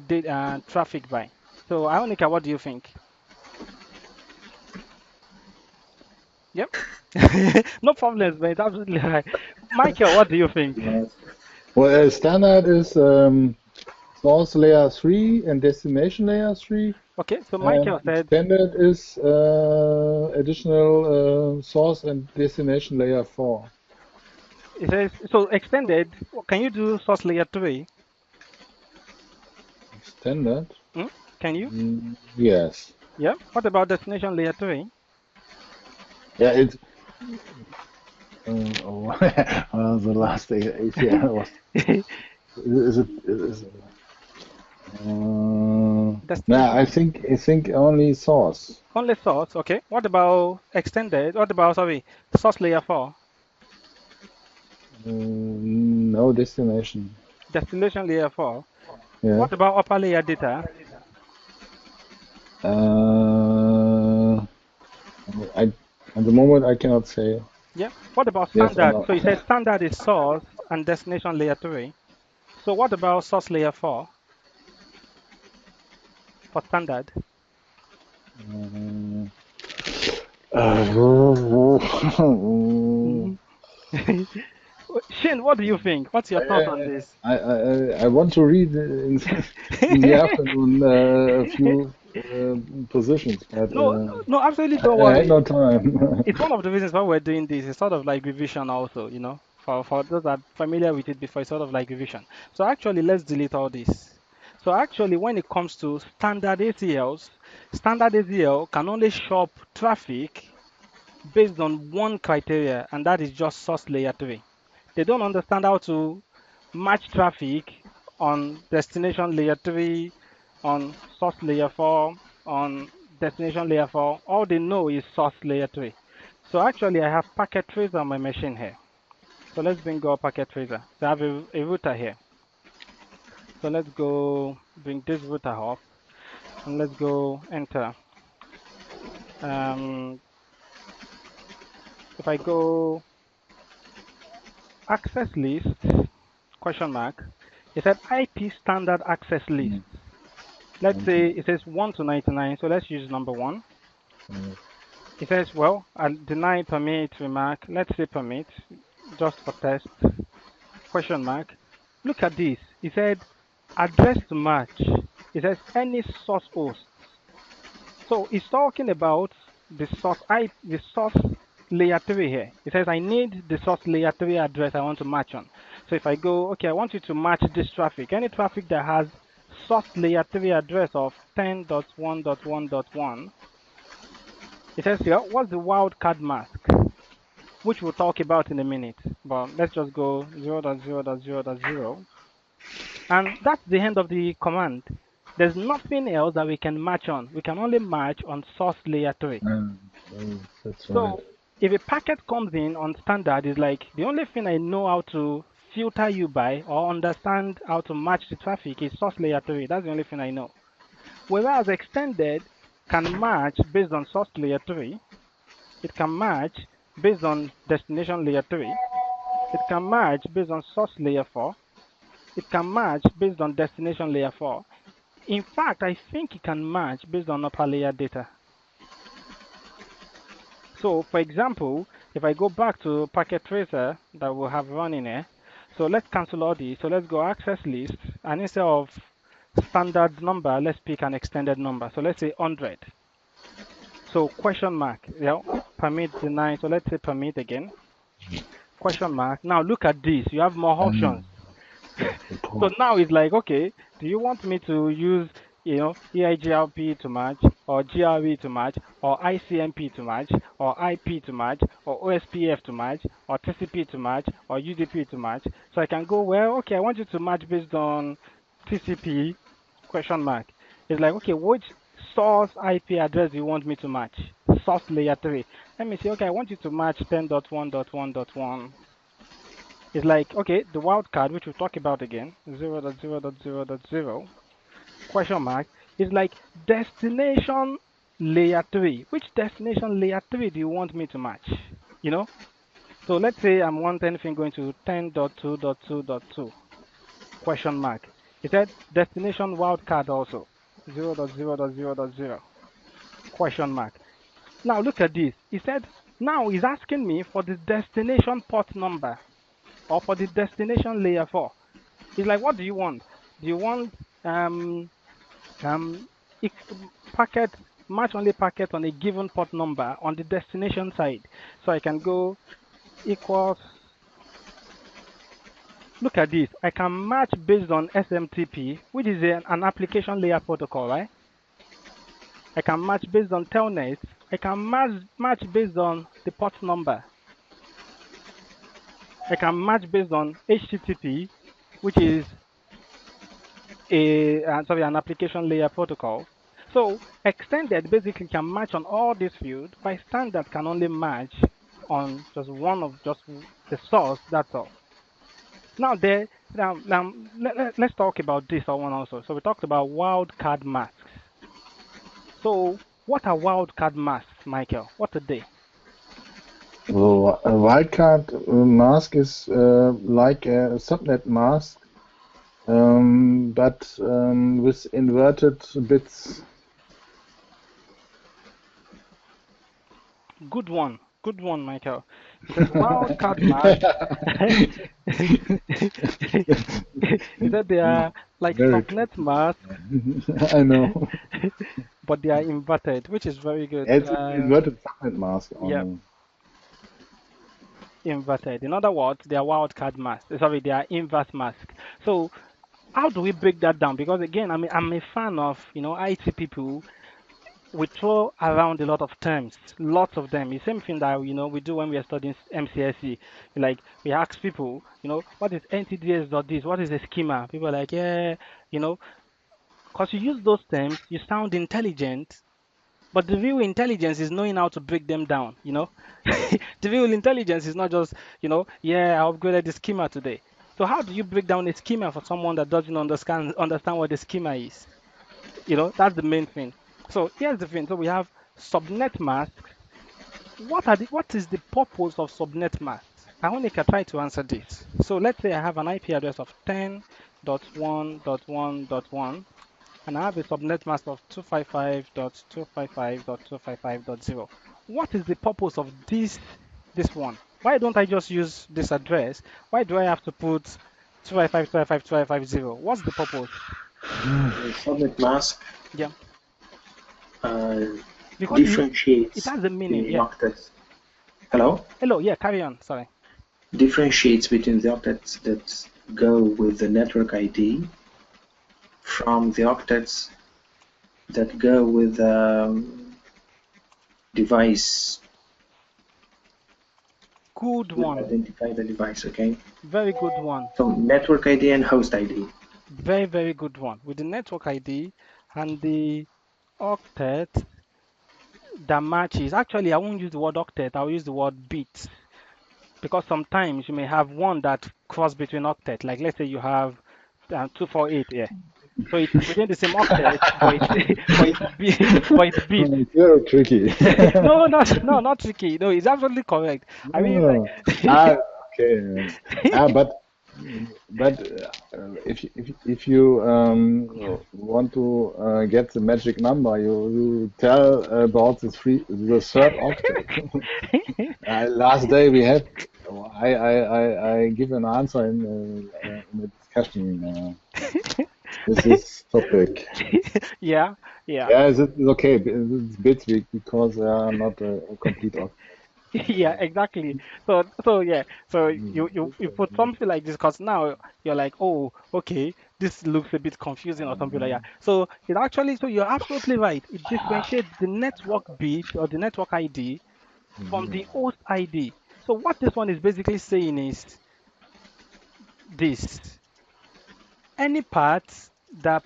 traffic by? So, Ionica, what do you think? Yep. No problems, mate. Absolutely right. Michael, what do you think? Yes. Well, standard is source layer 3 and destination layer 3. Okay, so And Michael said, extended is additional source and destination layer 4. he says, so extended, can you do source layer 3? Standard? Hmm? Can you? Yes. Yeah. What about destination layer 3? Yeah, it's well, the last ACL was. Is it nah, Destination I think only source. only source. Okay. What about extended? What about, sorry, source layer 4? No destination. Destination layer 4. Yeah. What about upper layer data? I at the moment I cannot say Yeah. What about yes or standard? no. So it says standard is source and destination layer 3. So what about source layer 4 for standard? Uh, Mhm. Shane, what do you think? What's your thought on this? I want to read in the afternoon a few positions, but No, no, absolutely don't I had worry. no time. It's one of the reasons why we're doing this. It's sort of like revision also, for those that are familiar with it before, it's sort of like revision. So actually, let's delete all this. So actually, when it comes to standard ACLs, standard ACL can only shop traffic based on one criteria, and that is just source layer 3. They don't understand how to match traffic on destination layer 3, on source layer 4, on destination layer 4. All they know is source layer 3. So actually, I have packet tracer on my machine here. So let's bring up packet tracer. So I have a router here. So let's go bring this router up and let's go enter. Um, if I go access list, question mark, it said IP standard access list. Let's say it says 1 to 99, so let's use number 1. It says, well, I'll deny permit remark. Let's say permit, just for test, question mark. Look at this. It said address to match. It says any source host. So it's talking about the source layer 3 here. It says I need the source layer 3 address I want to match on. So if I go, okay, I want you to match this traffic, any traffic that has source layer 3 address of 10.1.1.1, it says here, what's the wildcard mask? Which we'll talk about in a minute. But let's just go 0.0.0.0. And that's the end of the command. There's nothing else that we can match on. We can only match on source layer 3. That's right. So if a packet comes in on standard, is like the only thing I know how to filter you by or understand how to match the traffic is source layer 3. That's the only thing I know. Whereas extended can match based on source layer 3. It can match based on destination layer 3. It can match based on source layer 4. It can match based on destination layer 4. In fact, I think it can match based on upper layer data. So for example, if I go back to packet tracer that we'll have running here, so let's cancel all these. So let's go access list, and instead of standard number, let's pick an extended number. So let's say 100. So question mark, permit deny. So let's say permit again, question mark. Now look at this, you have more options. So now it's like, okay, do you want me to use, EIGRP to match, or GRE to match, or ICMP to match, or IP to match, or OSPF to match, or TCP to match, or UDP to match? So I can go, well, okay, I want you to match based on TCP, question mark. It's like, okay, which source IP address do you want me to match? Source layer 3. Let me say, okay, I want you to match 10.1.1.1. It's like, okay, the wildcard, which we'll talk about again, 0.0.0.0, question mark, is like destination layer 3. Which destination layer 3 do you want me to match? You know? So let's say I want anything going to 10.2.2.2, question mark. It said destination wildcard also, 0.0.0.0, question mark. Now look at this. It said, now he's asking me for the destination port number or for the destination layer 4. It's like, what do you want? Do you want um packet match only packet on a given port number on the destination side? So I can go equals. Look at this. I can match based on SMTP, which is an application layer protocol, right? I can match based on telnet. I can match based on the port number. I can match based on HTTP, which is an application layer protocol. So extended basically can match on all these fields, by standard can only match on just one of just the source, that's all. Now there let's talk about this one also. So we talked about wildcard masks. So what are wildcard masks, Michael? What are they? So a wildcard mask is like a subnet mask, but with inverted bits. Good one, Michael. He said wildcard mask. He said they are like Very subnet tricky. masks, I know. but they are inverted, which is very good. It's an inverted subnet mask Yeah, only. inverted. In other words, they are wildcard masks. Sorry, they are inverse masks. So how do we break that down? Because again, I'm a fan of IT people. We throw around a lot of terms, lots of them. The same thing that we do when we are studying MCSE. Like we ask people, what is NTDS dot this? What is a schema? People are like, yeah, you know, because you use those terms, you sound intelligent, but the real intelligence is knowing how to break them down. The real intelligence is not just, yeah, I upgraded the schema today. So how do you break down a schema for someone that doesn't understand what the schema is? That's the main thing. So here's the thing. So we have subnet masks. What is the purpose of subnet masks? I want to try to answer this. So let's say I have an IP address of 10.1.1.1, and I have a subnet mask of 255.255.255.0. What is the purpose of this one? Why don't I just use this address? Why do I have to put 255.255.255.0? What's the purpose? The subnet mask Yeah, uh, because it differentiates has a between meaning. the Yeah. octets. Hello? Hello. Yeah. Carry on. Sorry. Differentiates between the octets that go with the network ID from the octets that go with device Good would one. identify the device, okay? Very good one. So network ID and host ID. Very, very good one. With the network ID and the octet that matches. Actually, I won't use the word octet. I'll use the word bits because sometimes you may have one that cross between octet. Like let's say you have 248 here. So it's within the same octet, but it's but it's bits. It's very tricky. No, not tricky. No, it's absolutely correct. I mean, like, Oh. Ah, okay. Ah, but if you want to get the magic number, you tell about the third octet. Last day we had I give an answer in a discussion with this topic. yeah, yeah. Yeah, it's okay. It's bits weak because they are not a complete octet. Yeah, exactly. So yeah, so you put something like this because now you're like, oh, okay, this looks a bit confusing or something like that. So you're absolutely right. It differentiates the network bit or the network ID from the host ID. So what this one is basically saying is this: any part that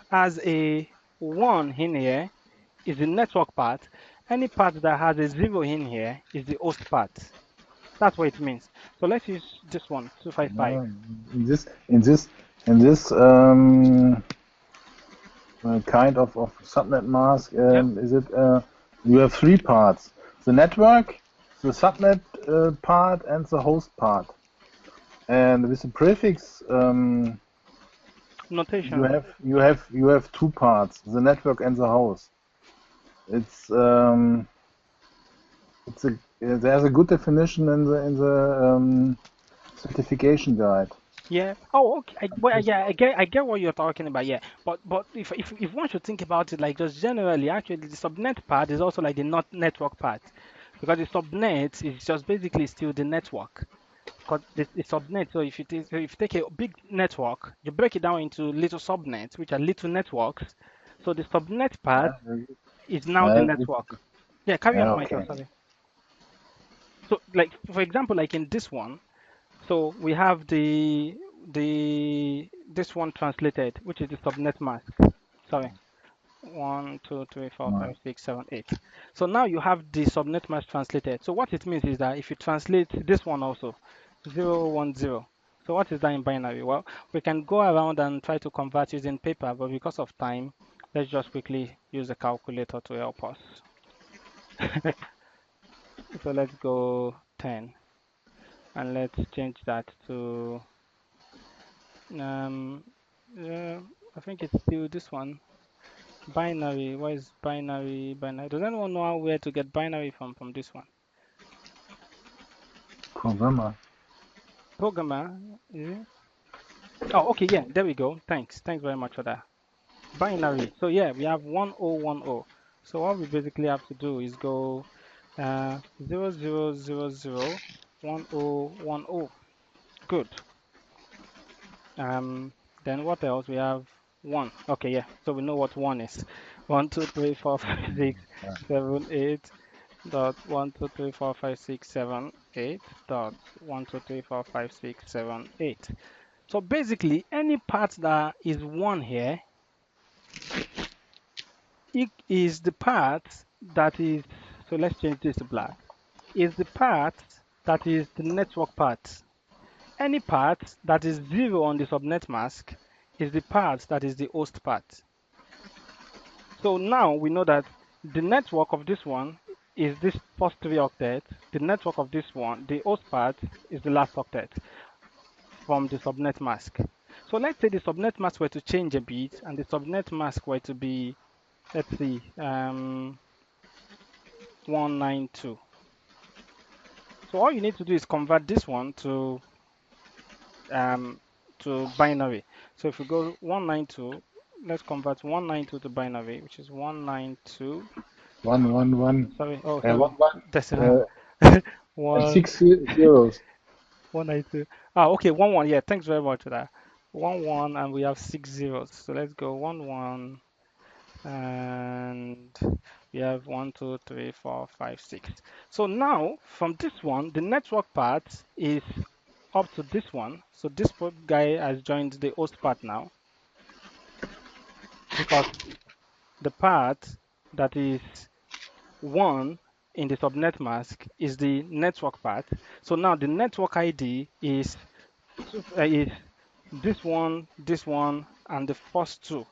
has a one in here is the network part. Any part that has a zero in here is the host part. That's what it means. So let's use this one, 255. No, in this kind of subnet mask, Yeah, is it you have three parts: the network, the subnet part, and the host part. And with the prefix, you notation. have you have you have two parts: the network and the host. It's it's a there's a good definition in the certification guide. Yeah. Oh, okay. Yeah, I get what you're talking about. Yeah. But if one should think about it like just generally, actually, the subnet part is also like the not network part, because the subnet is just basically still the network. Because the subnet. So if you take a big network, you break it down into little subnets, which are little networks. So the subnet part Yeah, very good. is now the Good. network. Yeah. Carry on, Yeah, Michael. okay. Sorry. So like for example, like in this one. So we have the this one translated, which is the subnet mask. Sorry. 1, 2, 3, 4, 5, 6, 7, 8. So now you have the subnet mask translated. So what it means is that if you translate this one also, 010. So So what is that in binary? Well, we can go around and try to convert using paper, but because of time, let's just quickly use a calculator to help us. So let's go 10, and let's change that to, um, I think it's still this one. Binary. What is binary? Binary. Does anyone know where to get binary from this one? Programmer. Programmer, is it? Oh, okay, yeah, there we go. Thanks very much for that. Binary. So yeah, we have 1010. So what we basically have to do is go 00001010. Good. Then what else? We have 1. Okay, yeah. So we know what 1 is. 1, 2, 3, 4, 5, 6, Yeah. 7, 8. Dot 1, 2, 3, 4, 5, 6, 7, 8. Dot 1, 2, 3, 4, 5, 6, 7, 8. So basically, any part that is 1 here, it is the part that is, so let's change this to black, is the part that is the network part. Any part that is 0 on the subnet mask is the part that is the host part. So now we know that the network of this one is this first 3 octets. The network of this one, the host part, is the last octet from the subnet mask. So let's say the subnet mask were to change a bit and the subnet mask were to be, let's see, 192. So all you need to do is convert this one to binary. So if we go 192, let's convert 192 to binary, which is 192. 111. Sorry, oh One sorry, one. decimal. And One 6 zeros. 192. Ah, okay, 11. Yeah, thanks very much for that. 11, and we have 6 zeros. So let's go 11, and we have 1, 2, 3, 4, 5, 6. So now from this one, the network part is up to this one. So this guy has joined the host part now, because the part that is 1 in the subnet mask is the network part. So now the network ID is this one, and the first 2,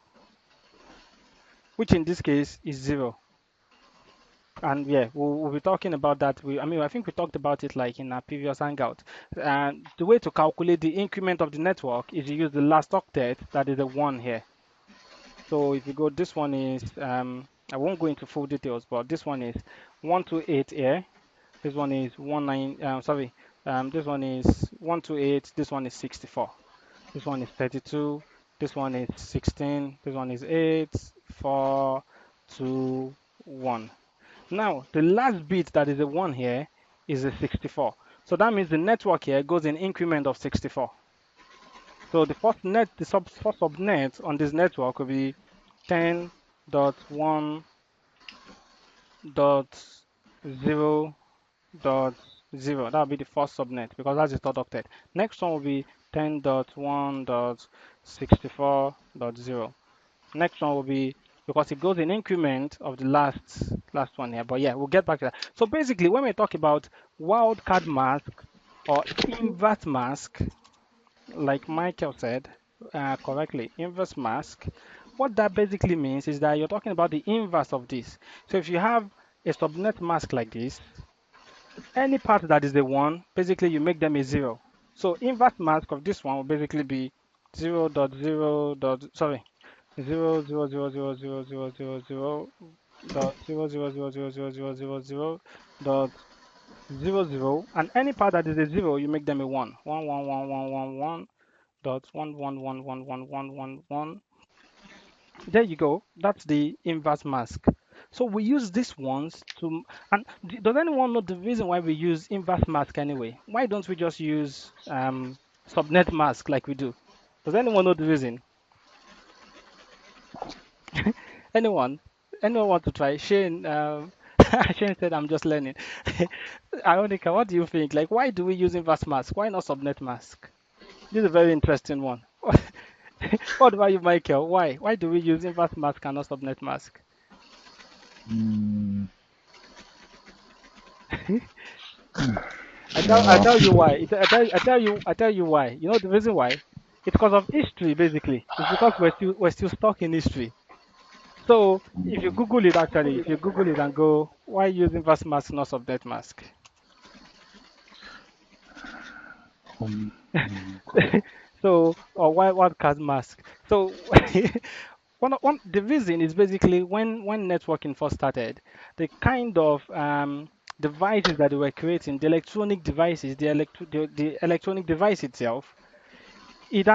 which in this case is 0. And yeah, we'll be talking about that. I mean, I think we talked about it like in our previous Hangout. And the way to calculate the increment of the network is you use the last octet, that is a 1 here. So if you go, this one is, I won't go into full details, but this one is 128 here. This one is 19, sorry, this one is 128, this one is 64. This one is 32. This one is 16. This one is 8, 4, 2, 1. Now, the last bit that is a 1 here is a 64. So that means the network here goes in increment of 64. So the first first subnet on this network will be 10.1.0.0. That will be the first subnet because that's the third octet. Next one will be 10.1.64.0. Next one will be, because it goes in increment of the last one here. But yeah, we'll get back to that. So basically, when we talk about wildcard mask or invert mask, like Michael said correctly, inverse mask, what that basically means is that you're talking about the inverse of this. So if you have a subnet mask like this, any part that is a 1, basically you make them a 0. So inverse mask of this one will basically be 0.0. Sorry, 0.000000000.000000.00, and any part that is a 0, you make them a 1. 1.11111.1111111. There you go. That's the inverse mask. So we use these ones to, and does anyone know the reason why we use inverse mask anyway? Why don't we just use subnet mask like we do? Does anyone know the reason? Anyone? Anyone want to try? Shane, Shane said, I'm just learning. Ironica, what do you think? Like, why do we use inverse mask? Why not subnet mask? This is a very interesting one. What about you, Michael? Why? Why do we use inverse mask and not subnet mask? Mm, I tell you why. I tell you why. You know the reason why? It's because of history, basically. It's because we're still stuck in history. So if you Google it, actually, if you Google it and go, why use inverse mask, not subnet mask? Um, So, or why wildcard mask? So, the reason is basically when networking first started, the kind of devices that they were creating, the electronic devices, the electronic device itself, it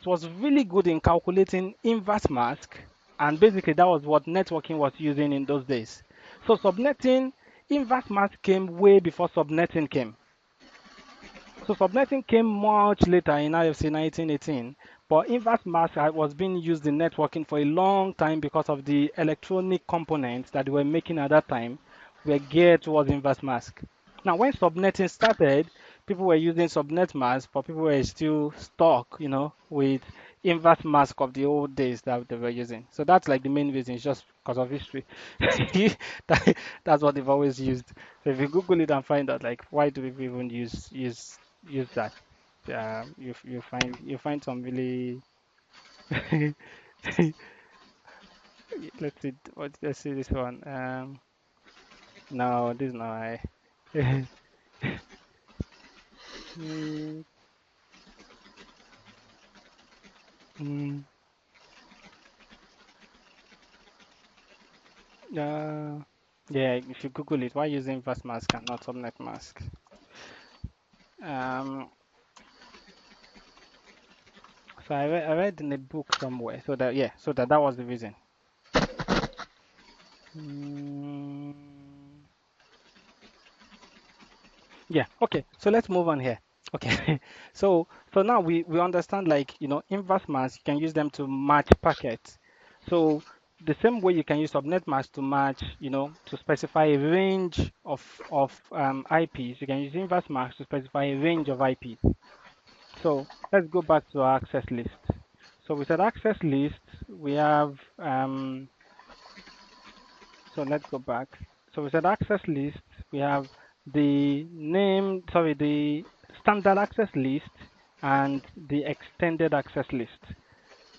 was really good in calculating inverse mask, and basically that was what networking was using in those days. So subnetting, inverse mask came way before subnetting came. So subnetting came much later in IFC 1918, but inverse mask was being used in networking for a long time because of the electronic components that they were making at that time were geared towards inverse mask. Now, when subnetting started, people were using subnet mask, but people were still stuck, with inverse mask of the old days that they were using. So that's like the main reason, it's just because of history. That's what they've always used. So if you Google it and find out like why do people even use that, you find some really let's see this one. No, this no I. Mm, mm, uh, yeah, if you Google it, why using inverse mask and not subnet mask? Um, so I read in a book somewhere, so that was the reason. Mm, yeah, okay. So let's move on here. Okay. So now we understand like, inverse mask, you can use them to match packets. So the same way you can use subnet mask to match, to specify a range of IPs, you can use inverse mask to specify a range of IPs. So let's go back to our access list. So we said access list, we have so let's go back. So we said access list. We have the standard access list and the extended access list.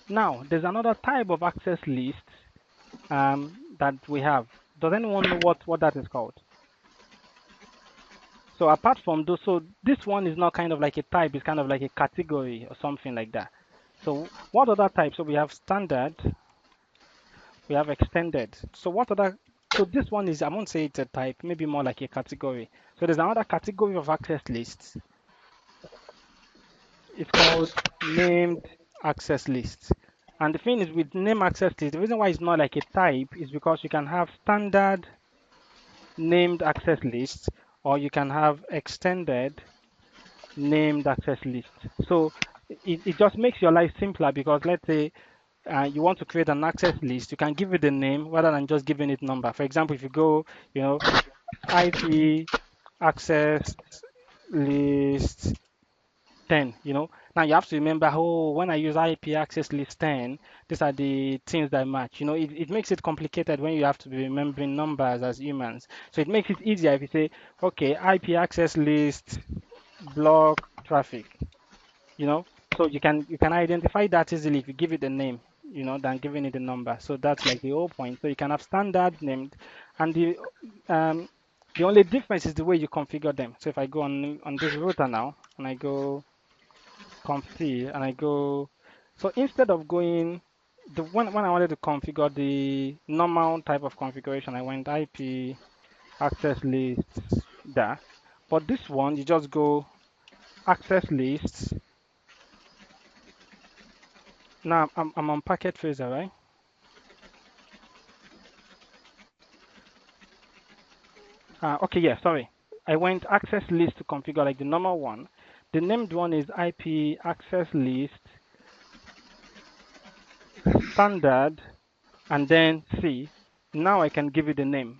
Now, there's another type of access list that we have. Does anyone know what that is called? So apart from those, so this one is not kind of like a type, it's kind of like a category or something like that. So what other types? So we have standard, we have extended. So this one is, I won't say it's a type, maybe more like a category. So there's another category of access lists. It's called named access lists. And the thing is with name access list, the reason why it's not like a type is because you can have standard named access lists, or you can have extended named access list. So it just makes your life simpler because let's say you want to create an access list, you can give it a name rather than just giving it number. For example, if you go, IP access list 10, now you have to remember, oh, when I use IP access list 10, these are the things that match. It makes it complicated when you have to be remembering numbers as humans. So it makes it easier if you say, okay, IP access list block traffic, you know so you can identify that easily if you give it a name, than giving it a number. So that's like the whole point. So you can have standard named, and the only difference is the way you configure them. So if I go on this router now and I go conft and I go, so instead of going the when I wanted to configure the normal type of configuration, I went IP access lists there. But this one, you just go access lists. Now I'm on packet tracer, right? Okay, yeah, sorry. I went access list to configure like the normal one. The named one is IP access list standard and then C. Now I can give it a name.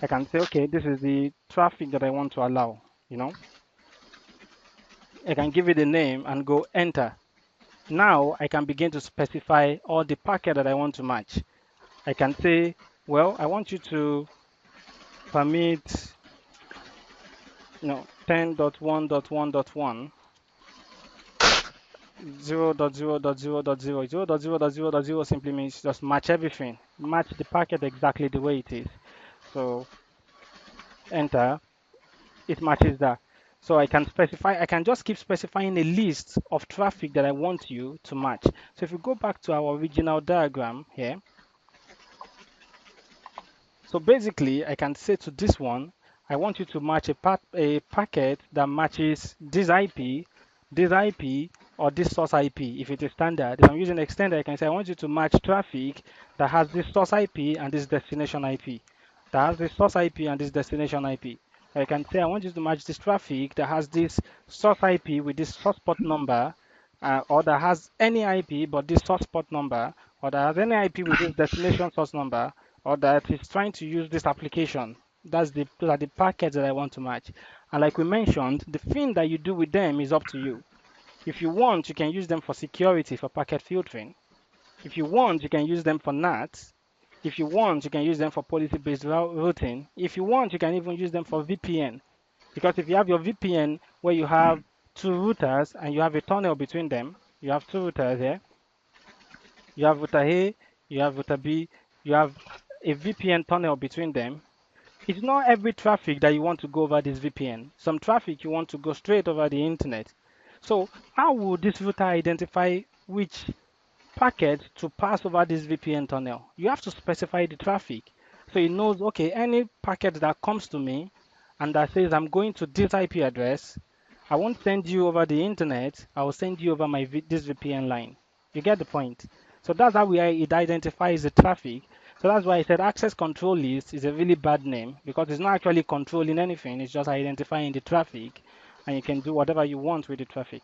I can say, okay, this is the traffic that I want to allow, you know. I can give it a name and go enter. Now I can begin to specify all the packet that I want to match. I can say, well, I want you to permit no, 10.1.1.1, 0.0.0.0, 0.0.0.0 simply means just match everything, match the packet exactly the way it is. So enter, it matches that. So I can specify, I can just keep specifying a list of traffic that I want you to match. So if we go back to our original diagram here, so basically I can say to this one, I want you to match a packet that matches this IP, or this source IP if it is standard. If I'm using extended, I can say I want you to match traffic that has this source IP and this destination IP. That has this source IP and this destination IP. I can say I want you to match this traffic that has this source IP with this source port number, or that has any IP but this source port number, or that has any IP with this destination source number, or that is trying to use this application. Those are the packets that I want to match. And like we mentioned, the thing that you do with them is up to you. If you want, you can use them for security, for packet filtering. If you want, you can use them for NAT. If you want, you can use them for policy-based routing. If you want, you can even use them for VPN. Because if you have your VPN where you have two routers and you have a tunnel between them, you have two routers here. You have router A, you have router B, you have a VPN tunnel between them. It's not every traffic that you want to go over this VPN. Some traffic you want to go straight over the internet. So how will this router identify which packet to pass over this VPN tunnel? You have to specify the traffic. So it knows, okay, any packet that comes to me and that says I'm going to this IP address, I won't send you over the internet, I will send you over this VPN line. You get the point? So that's how it identifies the traffic. So that's why I said access control list is a really bad name, because it's not actually controlling anything, it's just identifying the traffic, and you can do whatever you want with the traffic.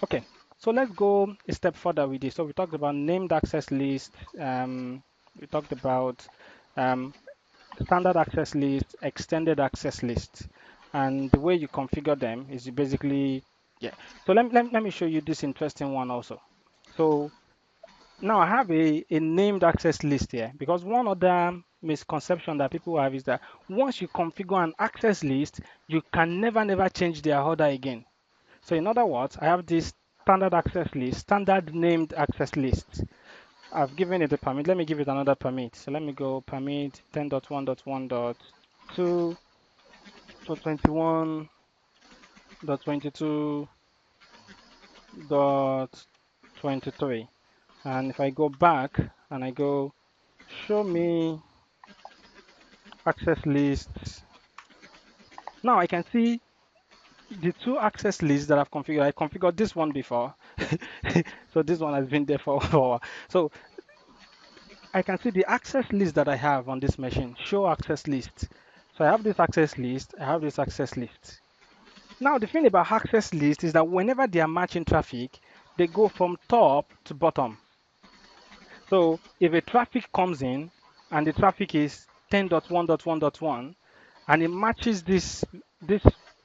Okay, so let's go a step further with this. So we talked about named access list. We talked about um, standard access list, extended access list, and the way you configure them is you basically, yeah. So let me show you this interesting one also. So now I have a named access list here, because one other misconception that people have is that once you configure an access list, you can never change their order again. So in other words, I have this standard access list, standard named access list. I've given it a permit. Let me give it another permit. So let me go permit 10.1.1.2 to 21.22.23. And if I go back and I go show me access lists, now I can see the two access lists that I've configured. I configured this one before. So this one has been there for a while. So I can see the access list that I have on this machine, show access list. So I have this access list, I have this access list. Now the thing about access list is that whenever they are matching traffic, they go from top to bottom. So if a traffic comes in and the traffic is 10.1.1.1 and it matches this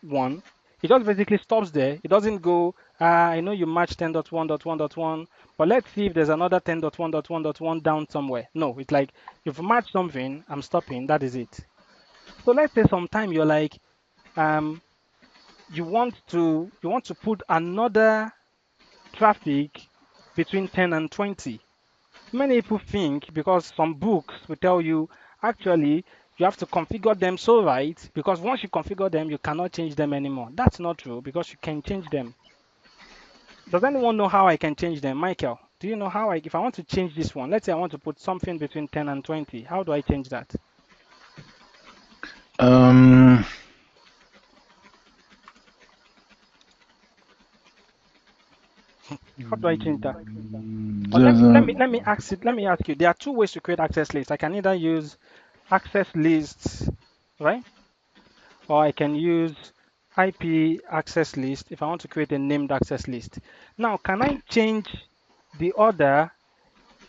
one, it just basically stops there. It doesn't go, I know you matched 10.1.1.1, but let's see if there's another 10.1.1.1 down somewhere. No, it's like you've matched something, I'm stopping, that is it. So let's say sometime you're like, um, you want to put another traffic between 10 and 20. Many people think, because some books will tell you actually you have to configure them so right, because once you configure them, you cannot change them anymore. That's not true, because you can change them. Does anyone know how I can change them? Michael, do you know how if I want to change this one, let's say I want to put something between 10 and 20, how do I change that? Um, How do I change that? Or there's a let me ask you, there are two ways to create access lists. I can either use access lists, right? Or I can use IP access list if I want to create a named access list. Now, can I change the order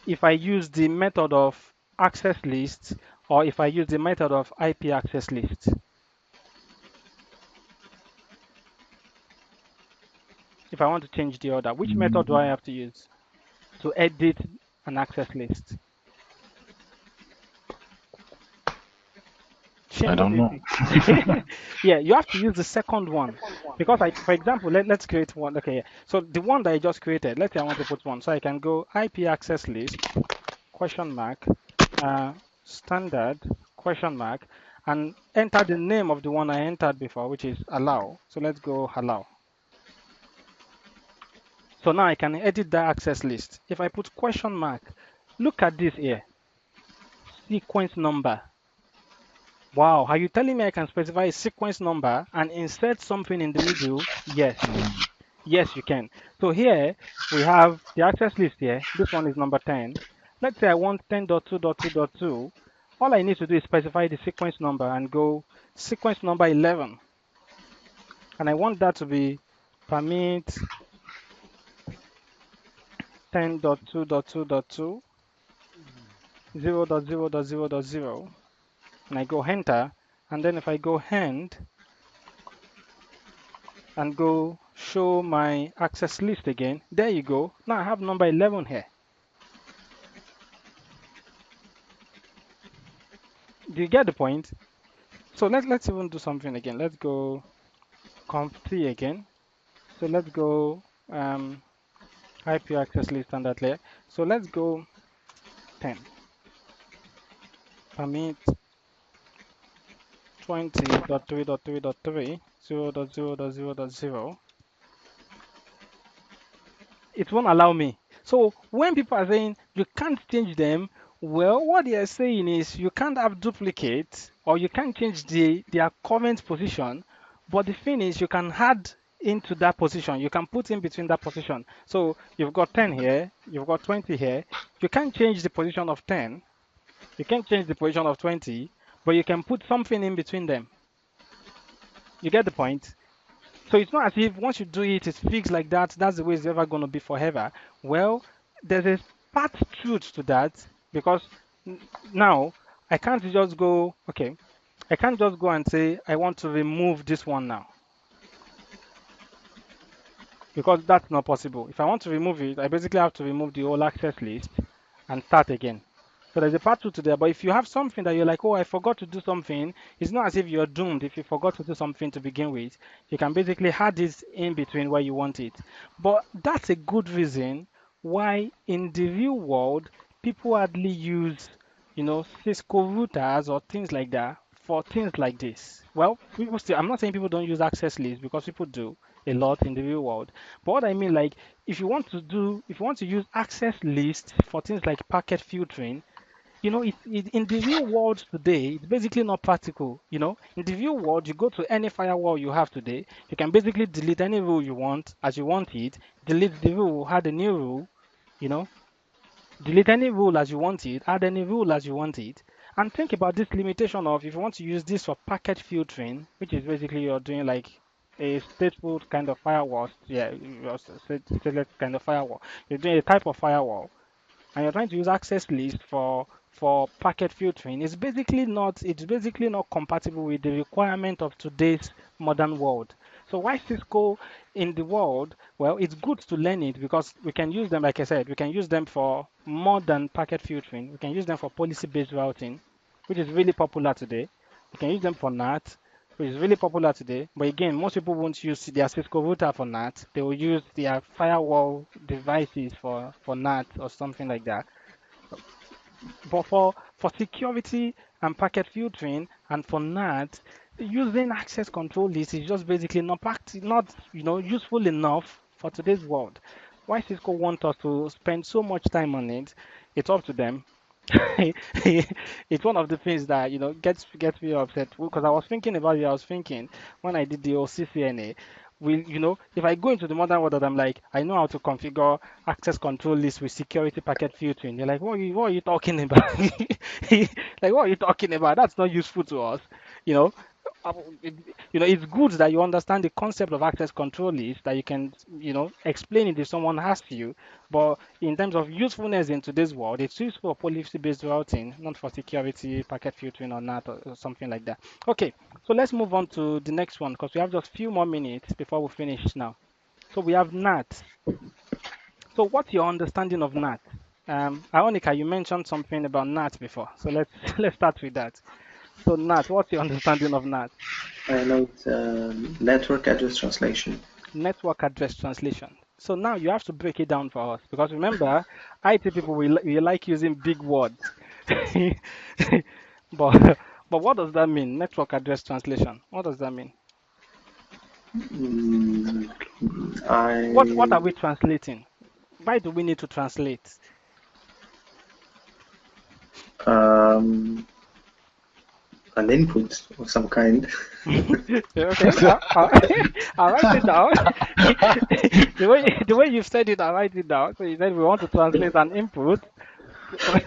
if I use the method of access list or if I use the method of IP access list? If I want to change the order, which method do I have to use to edit an access list? I Shame on don't you. know. Yeah, you have to use the second one because for example, let's create one. Okay, yeah. So the one that I just created, let's say I want to put one, so I can go IP access list question mark uh, standard question mark and enter the name of the one I entered before, which is allow. So let's go allow. So now I can edit the access list. If I put question mark, look at this here, sequence number. Wow, are you telling me I can specify a sequence number and insert something in the middle? Yes. Yes, you can. So here we have the access list here. This one is number 10. Let's say I want 10.2.2.2. All I need to do is specify the sequence number and go sequence number 11. And I want that to be permit 10.2.2.2, 0.0.0.0. And I go enter. And then if I go end and go show my access list again, there you go. Now I have number 11 here. Do you get the point? So let's even do something again. Let's go conft again. So let's go IP access list standard layer. So let's go 10 permit 20.3.3.3 0.0.0.0. It won't allow me. So when people are saying you can't change them, well, what they are saying is you can't have duplicate or you can't change their current position, but the thing is you can add into that position. You can put in between that position. So you've got 10 here, you've got 20 here. You can't change the position of 10, you can't change the position of 20, but you can put something in between them. You get the point? So it's not as if once you do it, it's fixed like that. That's the way it's ever going to be forever. Well, there's a part truth to that because now I can't just go, okay, I can't just go and say, I want to remove this one now because that's not possible. If I want to remove it, I basically have to remove the whole access list and start again. So there's a part two to there. But if you have something that you're like, oh, I forgot to do something, it's not as if you're doomed if you forgot to do something to begin with. You can basically add this in between where you want it. But that's a good reason why in the real world, people hardly use, Cisco routers or things like that for things like this. Well, people still, I'm not saying people don't use access lists because people do a lot in the real world. But what I mean, like, if you want to use access lists for things like packet filtering, in the real world today, it's basically not practical. In the real world, you go to any firewall you have today, you can basically delete any rule you want as you want it, delete the rule, add a new rule, you know, delete any rule as you want it, add any rule as you want it, and think about this limitation of if you want to use this for packet filtering, which is basically you're doing like a stateful kind of firewall, yeah, stateless kind of firewall. You're doing a type of firewall and you're trying to use access list for packet filtering, it's basically not compatible with the requirement of today's modern world. So why Cisco in the world? Well, it's good to learn it because we can use them, like I said, we can use them for more than packet filtering. We can use them for policy-based routing, which is really popular today. We can use them for NAT, which is really popular today. But again, most people won't use their Cisco router for NAT. They will use their firewall devices for NAT or something like that. But for security and packet filtering and for NAT, using access control list is just basically not useful enough for today's world. Why Cisco want us to spend so much time on it? It's up to them. It's one of the things that gets me upset because I was thinking about it. I was thinking when I did the old CCNA, if I go into the modern world, that I'm like, I know how to configure access control list with security packet filtering. You're like, what are you talking about? Like, what are you talking about? That's not useful to us. You know, it's good that you understand the concept of access control list, that you can, explain it if someone asks you. But in terms of usefulness in today's world, it's useful for policy-based routing, not for security, packet filtering, or NAT or something like that. Okay, so let's move on to the next one because we have just a few more minutes before we finish now. So we have NAT. So what's your understanding of NAT? Ionica, you mentioned something about NAT before, so let's let's start with that. So NAT, what's your understanding of NAT? I know it's network address translation. Network address translation. So now you have to break it down for us because remember, IT people we like using big words. but but what does that mean? Network address translation. What does that mean? Mm, What are I we translating? Why do we need to translate? um, an input of some kind. Okay, I'll write it down. The way you've said it, I'll write it down. So you said we want to translate an input.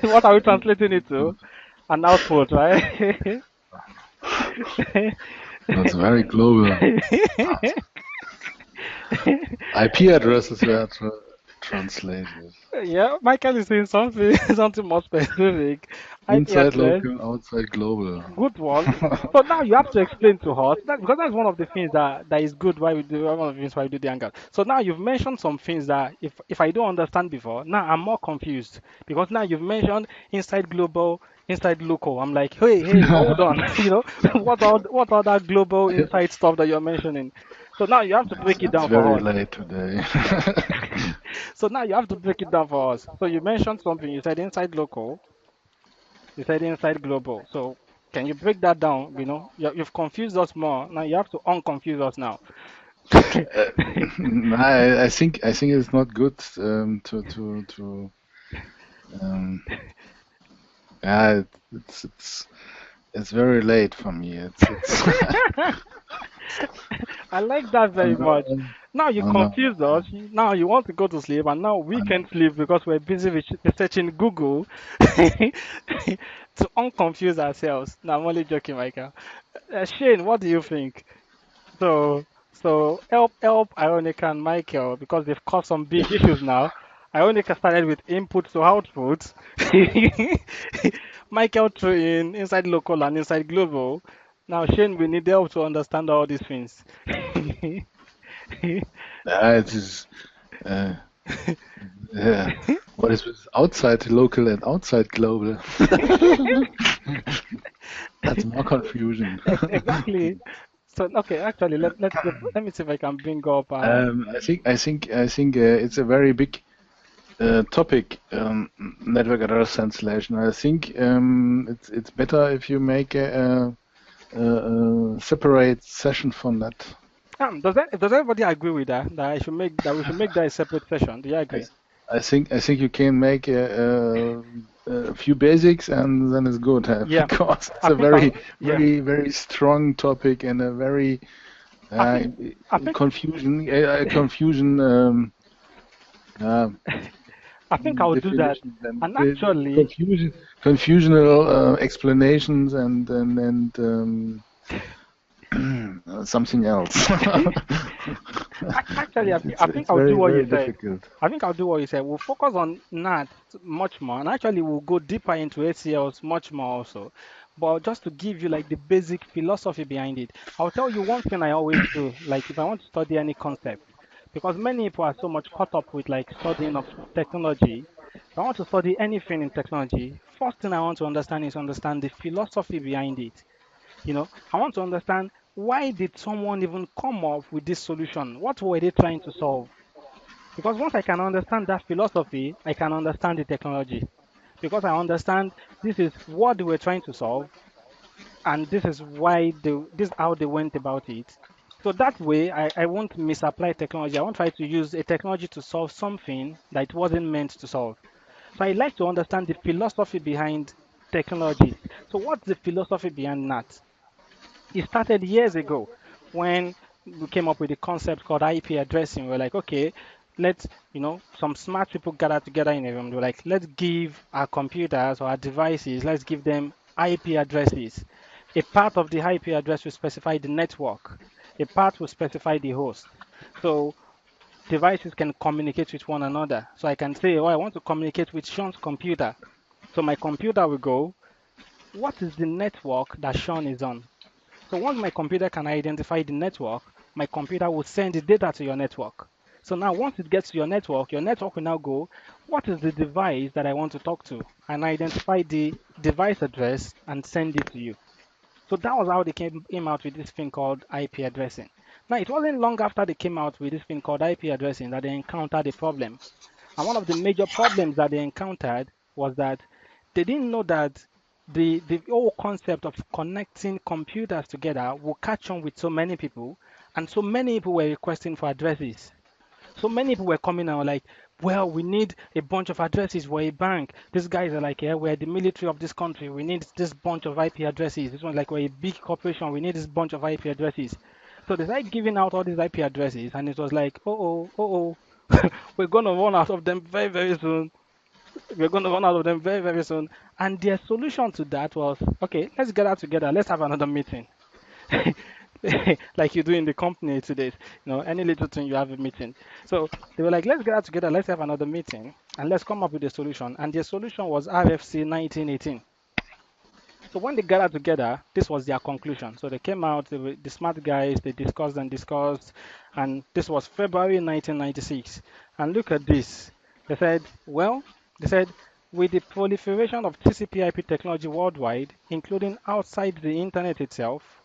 What are we translating it to? An output, right? That's very global. IP addresses were translated. Yeah, Michael is saying something something more specific. IP Inside address, local, outside global. good one. So now you have to explain to us that because that's one of the things that is good why we do one of the things why we do the hangout. So now you've mentioned some things that if I don't understand before, now I'm more confused because now you've mentioned inside global, inside local. I'm like, hey, hold on, what are that global inside stuff that you're mentioning? So now you have to break it It's down for very us. late today. So now you have to break it down for us. So you mentioned something. You said inside local. You said inside global. So can you break that down? You've confused us more. Now you have to unconfuse us now. Uh, I think it's not good to um, yeah, it's very late for me. It's I like that oh very much. no, Now you oh no. confused us. Now you want to go to sleep, and now we can't sleep because we're busy researching Google to unconfuse ourselves. No, I'm only joking, Michael. Shane, what do you think? So help Ironica and Michael because they've caused some big issues now. Ironica started with input to output. Michael threw in inside local and inside global. Now Shane, we need help to understand all these things. It is uh, yeah. What is with outside local and outside global? That's more confusion. Exactly. So okay, actually let me see if I can bring up I think it's a very big topic, network address translation. I think it's better if you make a separate session from that. does everybody agree with that we should make that a separate session? Do you I, agree? I think you can make a few basics and then it's good Yeah, because it's I a think I'll very yeah. very strong topic and a very I uh, think I think confusion uh, I think I'll do that. definitions and And actually, confusional explanations and something else. actually, I think It's I'll do very what you very said. difficult. I think I'll do what you said. We'll focus on NAT much more, and actually, we'll go deeper into ACLs much more also. But just to give you like the basic philosophy behind it, I'll tell you one thing I always do. Like if I want to study any concept, because many people are so much caught up with like studying of technology. If I want to study anything in technology, first thing I want to understand is understand the philosophy behind it. I want to understand why did someone even come up with this solution? What were they trying to solve? Because once I can understand that philosophy, I can understand the technology. Because I understand this is what they were trying to solve, and this is how they went about it. So that way, I won't misapply technology. I won't try to use a technology to solve something that it wasn't meant to solve. So I like to understand the philosophy behind technologies. So what's the philosophy behind that? It started years ago when we came up with a concept called IP addressing. We're like, okay, some smart people gather together in a room. They're like, let's give our computers or our devices, let's give them IP addresses. A part of the IP address will specify the network. A part will specify the host. So devices can communicate with one another. So I can say, oh, I want to communicate with Sean's computer. So my computer will go, what is the network that Sean is on? So once my computer can identify the network, my computer will send the data to your network. So now once it gets to your network will now go, what is the device that I want to talk to? And identify the device address and send it to you. So that was how they came out with this thing called IP addressing. Now, it wasn't long after they came out with this thing called IP addressing that they encountered a problem. And one of the major problems that they encountered was that they didn't know that the whole concept of connecting computers together will catch on with so many people, and so many people were requesting for addresses. So many people were coming out like, well, we need a bunch of addresses. We're a bank. These guys are like, yeah, we're the military of this country. We need this bunch of IP addresses. This one's like, we're a big corporation. We need this bunch of IP addresses. So they started giving out all these IP addresses, and it was like, we're going to run out of them very, very soon. We're going to run out of them very, very soon. And their solution to that was, okay, let's get out together. Let's have another meeting. Like you do in the company today, any little thing you have a meeting. So they were like, let's get out together, let's have another meeting, and let's come up with a solution. And their solution was RFC 1918. So when they gathered together, this was their conclusion. So they came out, the smart guys, they discussed, and this was February 1996. And look at this. They said, with the proliferation of TCP/IP technology worldwide, including outside the internet itself,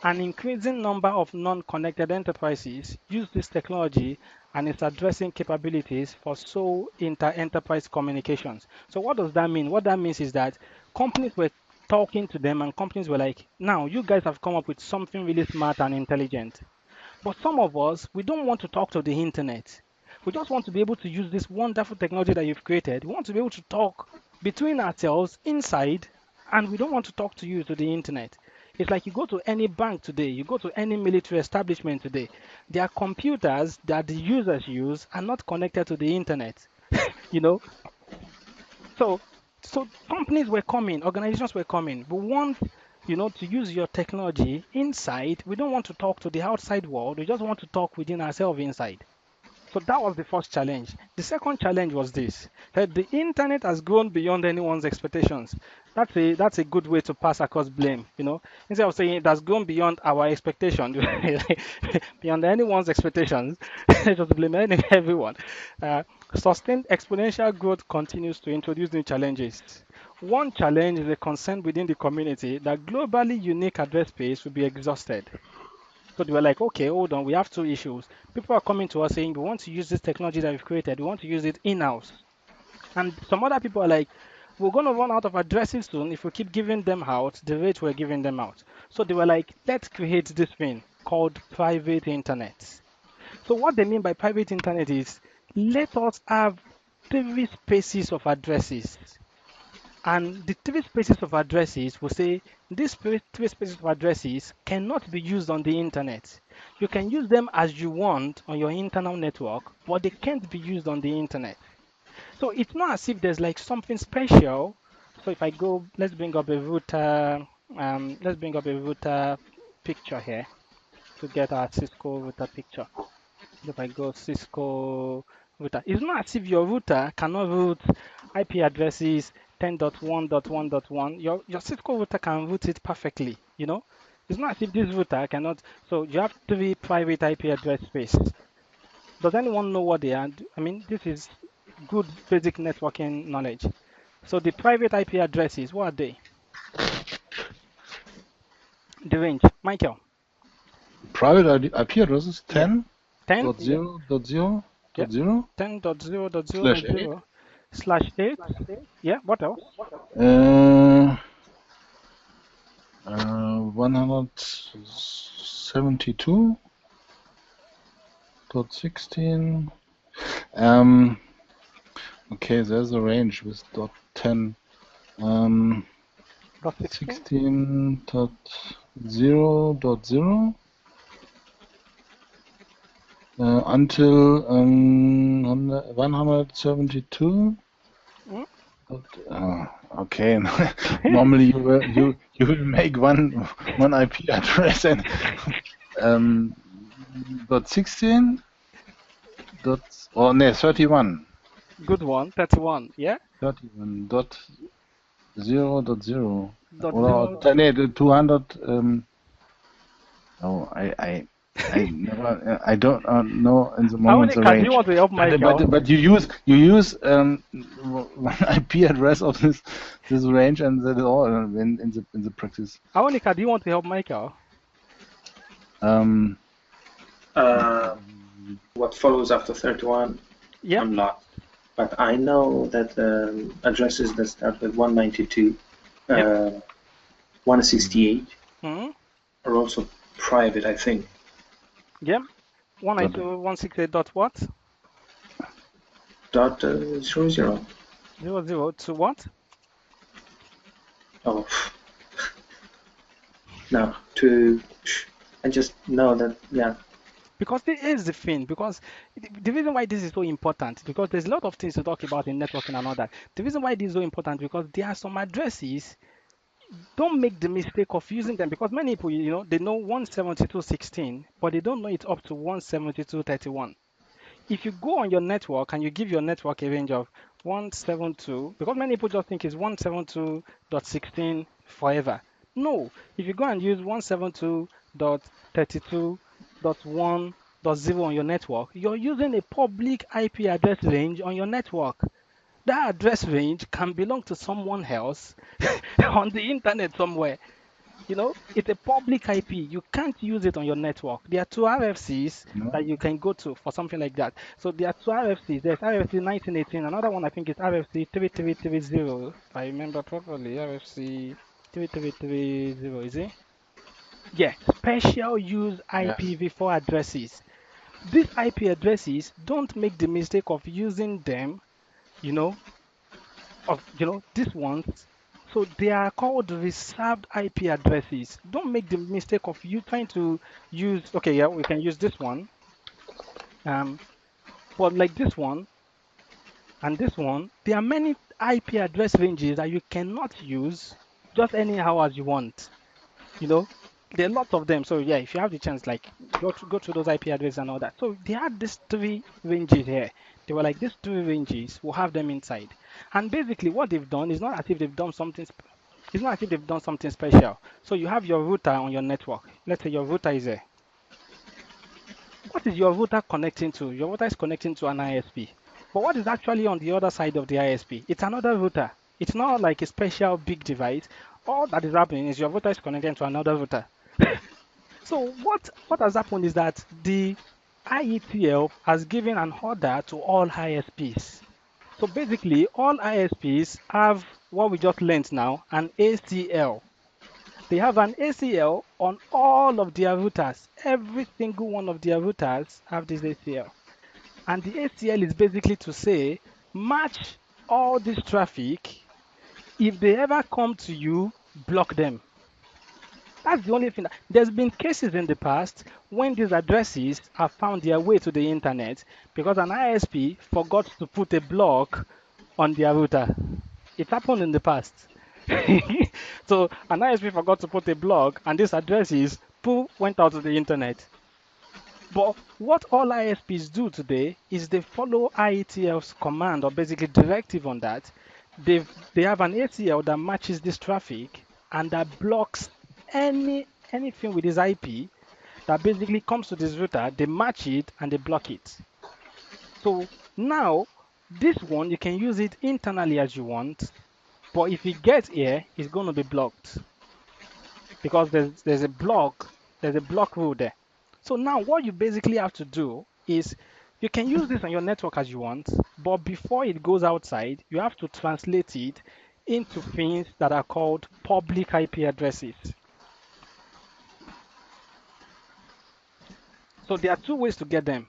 an increasing number of non-connected enterprises use this technology and its addressing capabilities for sole inter-enterprise communications. So what does that mean? What that means is that companies were talking to them and companies were like, now you guys have come up with something really smart and intelligent. But some of us, we don't want to talk to the internet. We just want to be able to use this wonderful technology that you've created. We want to be able to talk between ourselves inside, and we don't want to talk to you to the internet. It's like you go to any bank today, you go to any military establishment today, their computers that the users use are not connected to the internet. you know, so companies were coming, organizations were coming. We want to use your technology inside. We don't want to talk to the outside world. We just want to talk within ourselves inside. So that was the first challenge. The second challenge was this, that the internet has grown beyond anyone's expectations. That's a good way to pass across blame, Instead of saying it has grown beyond our expectations, beyond anyone's expectations, just blame everyone. Uh, Sustained exponential growth continues to introduce new challenges. One challenge is a concern within the community that globally unique address space will be exhausted. So they were like, okay, hold on, we have two issues. People are coming to us saying, we want to use this technology that we've created, we want to use it in-house. And some other people are like, we're going to run out of addresses soon if we keep giving them out the rate we're giving them out. So they were like, let's create this thing called private internet. So what they mean by private internet is, let us have three spaces of addresses. And the three spaces of addresses will say these three spaces of addresses cannot be used on the internet. You can use them as you want on your internal network, but they can't be used on the internet. So it's not as if there's like something special. So if I go, let's bring up a router picture here to get our Cisco router picture. If I go Cisco router, it's not as if your router cannot route IP addresses 10.1.1.1. Your Cisco router can route it perfectly, It's not as if this router cannot. So you have three private IP address space. Does anyone know what they are? I mean, this is good basic networking knowledge. So the private IP addresses, what are they? The range. Michael. Private IP addresses Yeah. 10.0.0.0 Yeah. 10.0.0.0 /8. Yeah. What else? 172.16. Okay, there's a range with .10. 16.0.0 until 172. Okay. Normally you will make one IP address and .16 31. Good one. 31. Yeah. 31.0.0 Dot or zero. 200. Oh, I I don't know in the moment the Aonika, do you range. want to help Michael? But you use one IP address of this range, and that is all in the practice. Aonika, do you want to help Michael? Um, What follows after 31, Yep. I'm lost. But I know that addresses that start with 192, Yep. 168 Hmm. are also private, I think. Yep. 192.168 dot what? Dot 00. 00 to what? Oh, no, to. I just know that, yeah. Because this is the thing. Because the reason why this is so important, because there's a lot of things to talk about in networking and all that. The reason why this is so important because there are some addresses. Don't make the mistake of using them because many people, they know 172.16, but they don't know it's up to 172.31. If you go on your network and you give your network a range of 172, because many people just think it's 172.16 forever. No, if you go and use 172.32.1.0 on your network, you're using a public IP address range on your network. That address range can belong to someone else on the internet somewhere. It's a public IP. You can't use it on your network. There are two RFCs no? that you can go to for something like that. So there are two RFCs. There's RFC 1918. Another one I think is RFC 3330, if I remember properly. RFC 3330, is it? Yeah, special use Yes. IPv4 addresses. These IP addresses, don't make the mistake of using them, you know, these ones. So they are called reserved IP addresses. Don't make the mistake of you trying to use, okay, yeah, we can use this one. But like this one and this one, there are many IP address ranges that you cannot use just anyhow as you want. You know, there are lots of them. So yeah, if you have the chance, like go through those IP addresses and all that. So they had these three ranges here. They were like these three ranges. We'll have them inside. And basically, what they've done is not as if they've done something. It's not as if they've done something special. So you have your router on your network. Let's say your router is there. What is your router connecting to? Your router is connecting to an ISP. But what is actually on the other side of the ISP? It's another router. It's not like a special big device. All that is happening is your router is connecting to another router. So what has happened is that the IETL has given an order to all ISPs. So basically, all ISPs have what we just learned now, an ACL. They have an ACL on all of their routers. Every single one of their routers have this ACL. And the ACL is basically to say, match all this traffic. If they ever come to you, block them. That's the only thing. There's been cases in the past when these addresses have found their way to the internet because an ISP forgot to put a block on their router. It happened in the past. So an ISP forgot to put a block, and these addresses went out to the internet. But what all ISPs do today is they follow IETL's command or basically directive on that. They have an ACL that matches this traffic and that blocks anything with this IP that basically comes to this router. They match it and they block it. So now this one you can use it internally as you want, but if it gets here, it's going to be blocked because there's a block rule there. So now what you basically have to do is you can use this on your network as you want, but before it goes outside, you have to translate it into things that are called public IP addresses. So there are two ways to get them.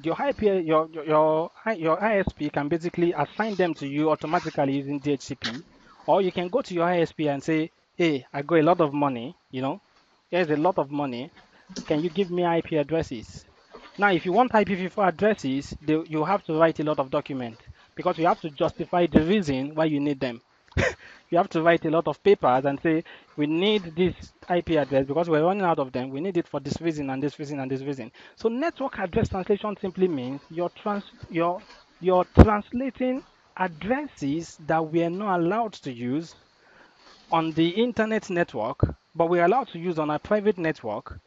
Your IP, your ISP can basically assign them to you automatically using DHCP, or you can go to your ISP and say, "Hey, I got a lot of money. Here's a lot of money. Can you give me IP addresses?" Now, if you want IPv4 addresses, you have to write a lot of documents because you have to justify the reason why you need them. You have to write a lot of papers and say, we need this IP address because we're running out of them. We need it for this reason and this reason and this reason. So network address translation simply means you're translating addresses that we are not allowed to use on the internet network, but we're allowed to use on a private network.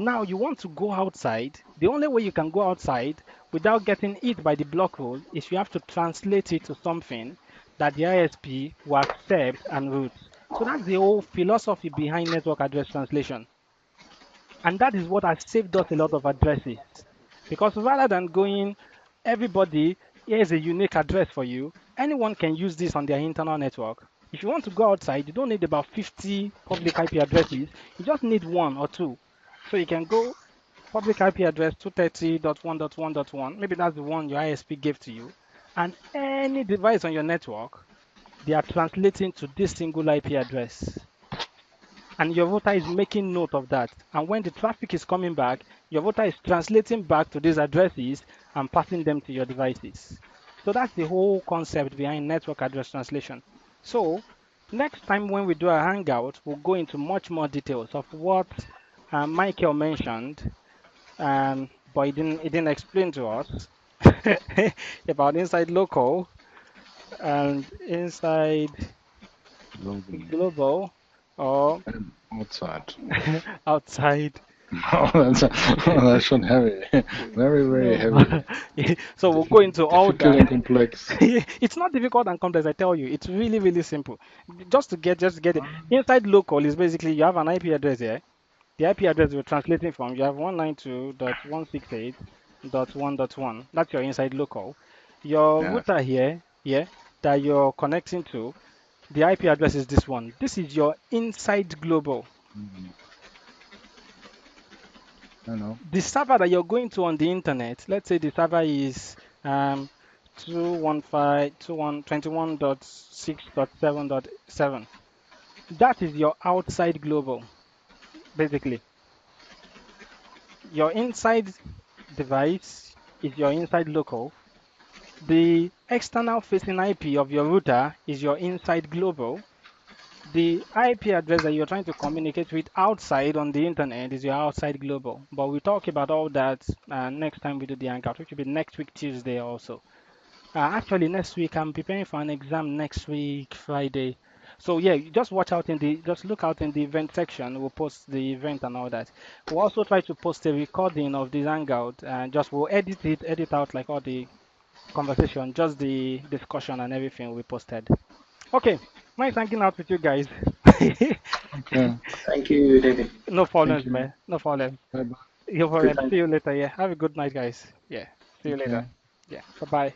Now you want to go outside. The only way you can go outside without getting hit by the block rule is you have to translate it to something that the ISP will accept and route. So that's the whole philosophy behind network address translation. And that is what has saved us a lot of addresses. Because rather than going, everybody, here's a unique address for you, anyone can use this on their internal network. If you want to go outside, you don't need about 50 public IP addresses. You just need one or two. So you can go public IP address 230.1.1.1. Maybe that's the one your ISP gave to you. And any device on your network, they are translating to this single IP address, and your router is making note of that. And when the traffic is coming back, your router is translating back to these addresses and passing them to your devices. So that's the whole concept behind network address translation. So next time when we do a hangout, we'll go into much more details of what Michael mentioned, but he didn't explain to us about inside local and inside Globally. global or And outside. outside. Oh, that's schon heavy. Very, very No. heavy. So we'll go into all Difficult and that. complex. It's not difficult and complex, I tell you. It's really, really simple. Just to get it. Inside local is basically you have an IP address here. The IP address you're translating from, you have 192.168.1.1. That's your inside local. Your Yes. router here, yeah, that you're connecting to, the IP address is this one. This is your inside global. Mhm. I know. The server that you're going to on the internet, let's say the server is 215.21.6.7.7. That is your outside global, basically. Your inside device is your inside local. The external facing IP of your router is your inside global. The IP address that you're trying to communicate with outside on the internet is your outside global. But we'll talk about all that next time we do the Hangout, which will be next week, Tuesday also. Actually, next week, I'm preparing for an exam next week, Friday. So yeah, you just watch out just look out in the event section. We'll post the event and all that. We'll also try to post a recording of this Hangout and just we'll edit out like all the conversation, just the discussion and everything we posted. Okay, nice hanging out with you guys. Okay. Thank you, David. No Thank problems, you. man. No problem. Bye bye. No Good problem. night. See you later. Yeah. Have a good night, guys. Yeah. See you later. Okay. Yeah. Bye bye.